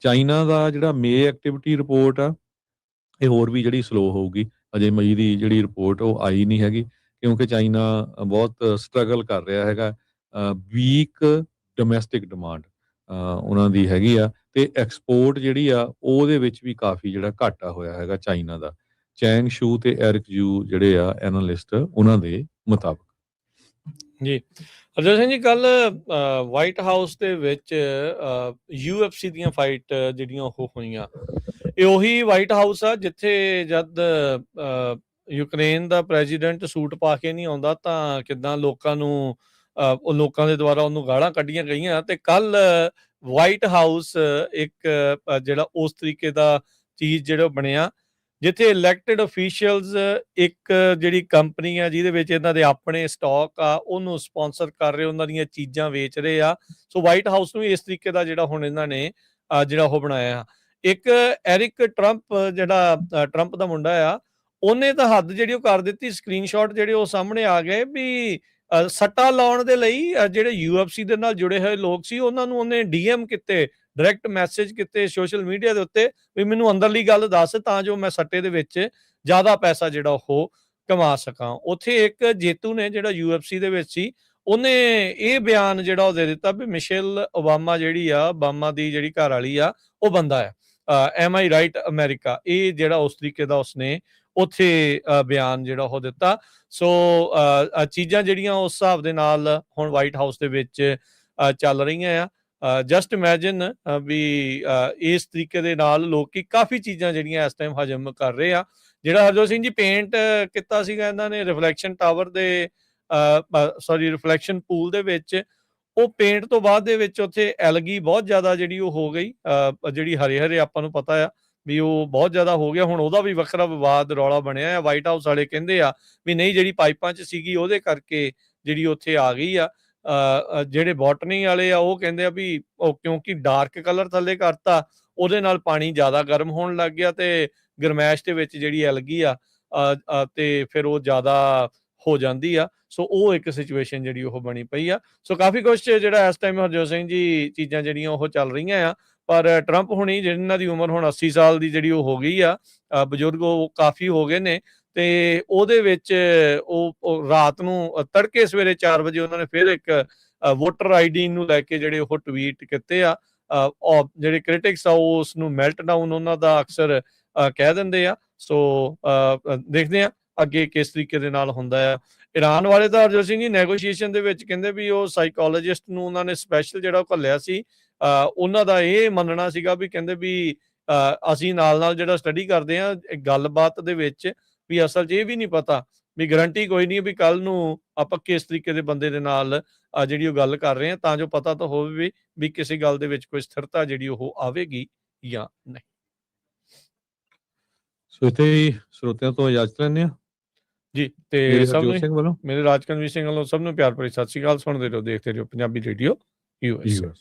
ਚਾਈਨਾ ਦਾ ਜਿਹੜਾ ਮੇ ਐਕਟੀਵਿਟੀ ਰਿਪੋਰਟ ਆ, ਇਹ ਹੋਰ ਵੀ ਜਿਹੜੀ ਸਲੋ ਹੋਊਗੀ। ਅਜੇ ਮਈ ਦੀ ਜਿਹੜੀ ਰਿਪੋਰਟ ਉਹ ਆਈ ਨਹੀਂ ਹੈਗੀ, ਕਿਉਂਕਿ ਚਾਈਨਾ ਬਹੁਤ ਸਟਰਗਲ ਕਰ ਰਿਹਾ ਹੈਗਾ। ਵੀਕ ਡੋਮੈਸਟਿਕ ਡਿਮਾਂਡ ਉਹਨਾਂ ਦੀ ਹੈਗੀ ਆ, ਤੇ ਐਕਸਪੋਰਟ ਜਿਹੜੀ ਆ ਉਹਦੇ ਵਿੱਚ ਵੀ ਕਾਫੀ ਜਿਹੜਾ ਘਾਟਾ ਹੋਇਆ ਹੈਗਾ ਚਾਈਨਾ ਦਾ। ਚੈਂਗ ਸ਼ੂ ਤੇ ਐਰਿਕ ਜੂ ਜਿਹੜੇ ਆ ਐਨਾਲਿਸਟ ਉਹਨਾਂ ਦੇ ਮੁਤਾਬਕ। ਜੀ ਹਰਜੋਤ ਸਿੰਘ ਜੀ, ਕੱਲ ਵਾਈਟ ਹਾਊਸ ਦੇ ਵਿੱਚ UFC ਦੀਆਂ ਫਾਈਟ ਜਿਹੜੀਆਂ ਉਹ ਹੋਈਆਂ, ਇਹ ਉਹੀ ਵਾਈਟ ਹਾਊਸ ਆ ਜਿੱਥੇ ਜਦ ਯੂਕਰੇਨ ਦਾ ਪ੍ਰੈਜ਼ੀਡੈਂਟ ਸੂਟ ਪਾ ਕੇ ਨਹੀਂ ਆਉਂਦਾ ਤਾਂ ਕਿੱਦਾਂ ਲੋਕਾਂ ਨੂੰ ਉਹ ਲੋਕਾਂ ਦੇ ਦੁਆਰਾ ਉਹਨੂੰ ਗਾਲਾਂ ਕੱਢੀਆਂ ਗਈਆਂ। ਤੇ ਕੱਲ ਵਾਈਟ ਹਾਊਸ ਇੱਕ ਜਿਹੜਾ ਉਸ ਤਰੀਕੇ ਦਾ ਚੀਜ਼ ਜਿਹੜਾ ਬਣਿਆ, ਜਿੱਥੇ ਇਲੈਕਟਿਡ ਅਫੀਸ਼ੀਅਲਸ ਇੱਕ ਜਿਹੜੀ ਕੰਪਨੀ ਆ ਜਿਹਦੇ ਵਿੱਚ ਇਹਨਾਂ ਦੇ ਆਪਣੇ ਸਟਾਕ ਆ ਉਹਨੂੰ ਸਪਾਂਸਰ ਕਰ ਰਹੇ, ਉਹਨਾਂ ਦੀਆਂ ਚੀਜ਼ਾਂ ਵੇਚ ਰਹੇ ਆ। ਸੋ ਵਾਈਟ ਹਾਊਸ ਨੂੰ ਇਸ ਤਰੀਕੇ ਦਾ ਜਿਹੜਾ ਹੁਣ ਇਹਨਾਂ ਨੇ ਜਿਹੜਾ ਉਹ ਬਣਾਇਆ। ਇੱਕ ਐਰਿਕ ਟਰੰਪ, ਜਿਹੜਾ ਟਰੰਪ ਦਾ ਮੁੰਡਾ ਆ, ਉਹਨੇ ਤਾਂ ਹੱਦ ਜਿਹੜੀ ਉਹ ਕਰ ਦਿੱਤੀ। ਸਕਰੀਨਸ਼ਾਟ ਜਿਹੜੇ ਉਹ ਸਾਹਮਣੇ ਆ ਗਏ ਵੀ ਸੱਟਾ ਲਾਉਣ ਦੇ ਲਈ ਜਿਹੜੇ UFC ਦੇ ਨਾਲ ਜੁੜੇ ਹੋਏ ਲੋਕ ਸੀ ਉਹਨਾਂ ਨੂੰ ਉਹਨੇ DM ਕੀਤੇ, ਡਾਇਰੈਕਟ ਮੈਸੇਜ ਕੀਤੇ ਸੋਸ਼ਲ ਮੀਡੀਆ ਦੇ ਉੱਤੇ ਵੀ ਮੈਨੂੰ ਅੰਦਰਲੀ ਗੱਲ ਦੱਸ ਤਾਂ ਜੋ ਮੈਂ ਸੱਟੇ ਦੇ ਵਿੱਚ ਜ਼ਿਆਦਾ ਪੈਸਾ ਜਿਹੜਾ ਉਹ ਕਮਾ ਸਕਾਂ। ਉੱਥੇ ਇੱਕ ਜੇਤੂ ਨੇ ਜਿਹੜਾ UFC ਦੇ ਵਿੱਚ ਸੀ, ਉਹਨੇ ਇਹ ਬਿਆਨ ਜਿਹੜਾ ਉਹ ਦੇ ਦਿੱਤਾ ਵੀ ਮਿਸ਼ੇਲ ਓਬਾਮਾ ਜਿਹੜੀ ਆ, ਓਬਾਮਾ ਦੀ ਜਿਹੜੀ ਘਰ ਵਾਲੀ ਆ, ਉਹ ਬੰਦਾ ਆ। ਐਮ ਆਈ ਰਾਈਟ ਅਮਰੀਕਾ, ਇਹ ਜਿਹੜਾ ਉਸ ਤਰੀਕੇ ਦਾ ਉਸਨੇ ਉੱਥੇ ਬਿਆਨ ਜਿਹੜਾ ਉਹ ਦਿੱਤਾ। ਸੋ ਚੀਜ਼ਾਂ ਜਿਹੜੀਆਂ ਉਸ ਹਿਸਾਬ ਦੇ ਨਾਲ ਹੁਣ ਵਾਈਟ ਹਾਊਸ ਦੇ ਵਿੱਚ ਚੱਲ ਰਹੀਆਂ ਆ। ਜਸਟ ਇਮੈਜਿਨ ਵੀ ਇਸ ਤਰੀਕੇ ਦੇ ਨਾਲ ਲੋਕੀ ਕਾਫੀ ਚੀਜ਼ਾਂ ਜਿਹੜੀਆਂ ਇਸ ਟਾਈਮ ਹਜਮ ਕਰ ਰਹੇ ਆ। ਜਿਹੜਾ ਹਰਜੋਤ ਸਿੰਘ ਜੀ ਪੇਂਟ ਕੀਤਾ ਸੀਗਾ ਇਹਨਾਂ ਨੇ ਰਿਫਲੈਕਸ਼ਨ ਟਾਵਰ ਦੇ ਰਿਫਲੈਕਸ਼ਨ ਪੂਲ ਦੇ ਵਿੱਚ, ਉਹ ਪੇਂਟ ਤੋਂ ਬਾਅਦ ਦੇ ਵਿੱਚ ਉੱਥੇ ਐਲਗੀ ਬਹੁਤ ਜ਼ਿਆਦਾ ਜਿਹੜੀ ਉਹ ਹੋ ਗਈ, ਜਿਹੜੀ ਹਰੇ ਹਰੇ ਆਪਾਂ ਨੂੰ ਪਤਾ ਆ ਵੀ ਉਹ ਬਹੁਤ ਜ਼ਿਆਦਾ ਹੋ ਗਿਆ। ਹੁਣ ਉਹਦਾ ਵੀ ਵੱਖਰਾ ਵਿਵਾਦ ਰੌਲਾ ਬਣਿਆ ਆ। ਵਾਈਟ ਹਾਊਸ ਵਾਲੇ ਕਹਿੰਦੇ ਆ ਵੀ ਨਹੀਂ, ਜਿਹੜੀ ਪਾਈਪਾਂ 'ਚ ਸੀਗੀ ਉਹਦੇ ਕਰਕੇ ਜਿਹੜੀ ਉੱਥੇ ਆ ਗਈ ਆ। ਜਿਹੜੇ ਬੋਟਨੀ ਵਾਲੇ ਆ ਉਹ ਕਹਿੰਦੇ ਆ ਵੀ ਉਹ ਕਿਉਂਕਿ ਡਾਰਕ ਕਲਰ ਥੱਲੇ ਕਰਤਾ, ਉਹਦੇ ਨਾਲ ਪਾਣੀ ਜ਼ਿਆਦਾ ਗਰਮ ਹੋਣ ਲੱਗ ਗਿਆ ਤੇ ਗਰਮੈਸ਼ ਦੇ ਵਿੱਚ ਜਿਹੜੀ ਐਲਗੀ ਆ ਤੇ ਫਿਰ ਉਹ ਜ਼ਿਆਦਾ ਹੋ ਜਾਂਦੀ ਆ। ਸੋ ਉਹ ਇੱਕ ਸਿਚੁਏਸ਼ਨ ਜਿਹੜੀ ਉਹ ਬਣੀ ਪਈ ਆ। ਸੋ ਕਾਫੀ ਕੁਛ ਜਿਹੜਾ ਇਸ ਟਾਈਮ ਹਰਜੋਤ ਸਿੰਘ ਜੀ ਚੀਜ਼ਾਂ ਜਿਹੜੀਆਂ ਉਹ ਚੱਲ ਰਹੀਆਂ ਆ। ਪਰ ਟਰੰਪ ਹੁਣੀ ਜਿਹਨਾਂ ਦੀ ਉਮਰ ਹੁਣ 80 ਸਾਲ ਦੀ ਜਿਹੜੀ ਉਹ ਹੋ ਗਈ ਆ, ਬਜ਼ੁਰਗ ਉਹ ਕਾਫੀ ਹੋ ਗਏ ਨੇ, ਤੇ ਉਹਦੇ ਵਿੱਚ ਉਹ ਰਾਤ ਨੂੰ ਤੜਕੇ ਸਵੇਰੇ 4 ਵਜੇ ਉਹਨਾਂ ਨੇ ਫਿਰ ਇੱਕ ਵੋਟਰ ਆਈਡੀ ਨੂੰ ਲੈ ਕੇ ਜਿਹੜੇ ਉਹ ਟਵੀਟ ਕੀਤੇ ਆ। ਜਿਹੜੇ ਕ੍ਰਿਟਿਕਸ ਆ ਉਸ ਨੂੰ ਮੈਲਟ ਡਾਊਨ ਉਹਨਾਂ ਦਾ ਅਕਸਰ ਕਹਿ ਦਿੰਦੇ ਆ। ਸੋ ਦੇਖਦੇ ਆ ਅੱਗੇ ਕਿਸ ਤਰੀਕੇ ਦੇ ਨਾਲ ਹੁੰਦਾ ਆ। ਇਰਾਨ ਵਾਲੇ ਤਾਂ ਹਰਜੋਤ ਸਿੰਘ ਜੀ ਨੈਗੋਸ਼ੀਏਸ਼ਨ ਦੇ ਵਿੱਚ ਕਹਿੰਦੇ ਵੀ ਉਹ ਸਾਈਕੋਲੋਜਿਸਟ ਨੂੰ ਉਹਨਾਂ ਨੇ ਸਪੈਸ਼ਲ ਜਿਹੜਾ ਘੱਲਿਆ ਸੀ। ਉਹਨਾਂ ਦਾ ਇਹ ਮੰਨਣਾ ਸੀਗਾ ਵੀ ਕਹਿੰਦੇ ਵੀ ਅਸੀਂ ਨਾਲ ਜਿਹੜਾ ਸਟੱਡੀ ਕਰਦੇ ਆ ਗੱਲਬਾਤ ਦੇ ਵਿੱਚ, ਵੀ ਅਸਲ 'ਚ ਇਹ ਵੀ ਨਹੀਂ ਪਤਾ ਵੀ ਗਰੰਟੀ ਕੋਈ ਨਹੀਂ ਵੀ ਕੱਲ ਨੂੰ ਆਪਾਂ ਕਿਸ ਤਰੀਕੇ ਦੇ ਬੰਦੇ ਦੇ ਨਾਲ ਜਿਹੜੀ ਉਹ ਗੱਲ ਕਰ ਰਹੇ ਆ, ਤਾਂ ਜੋ ਪਤਾ ਤਾਂ ਹੋਵੇ ਵੀ ਕਿਸੇ ਗੱਲ ਦੇ ਵਿੱਚ ਕੋਈ ਸਥਿਰਤਾ ਜਿਹੜੀ ਉਹ ਆਵੇਗੀ ਜਾਂ ਨਹੀਂ। ਸੋ ਇੱਥੇ ਹੀ ਸਰੋਤਿਆਂ ਤੋਂ ਇਜਾਜ਼ਤ ਲੈਂਦੇ ਆ ਜੀ। ਤੇ ਸਭ ਨੂੰ ਸਿੰਘ ਵੱਲੋਂ ਮੇਰੇ ਰਾਜਕਨਵੀਰ ਸਿੰਘ ਵੱਲੋਂ ਸਭ ਨੂੰ ਪਿਆਰ ਭਰੀ ਸਤਿ ਸ਼੍ਰੀ ਅਕਾਲ। ਸੁਣਦੇ ਰਹੋ, ਦੇਖਦੇ ਰਹੋ ਪੰਜਾਬੀ ਰੇਡੀਓ US।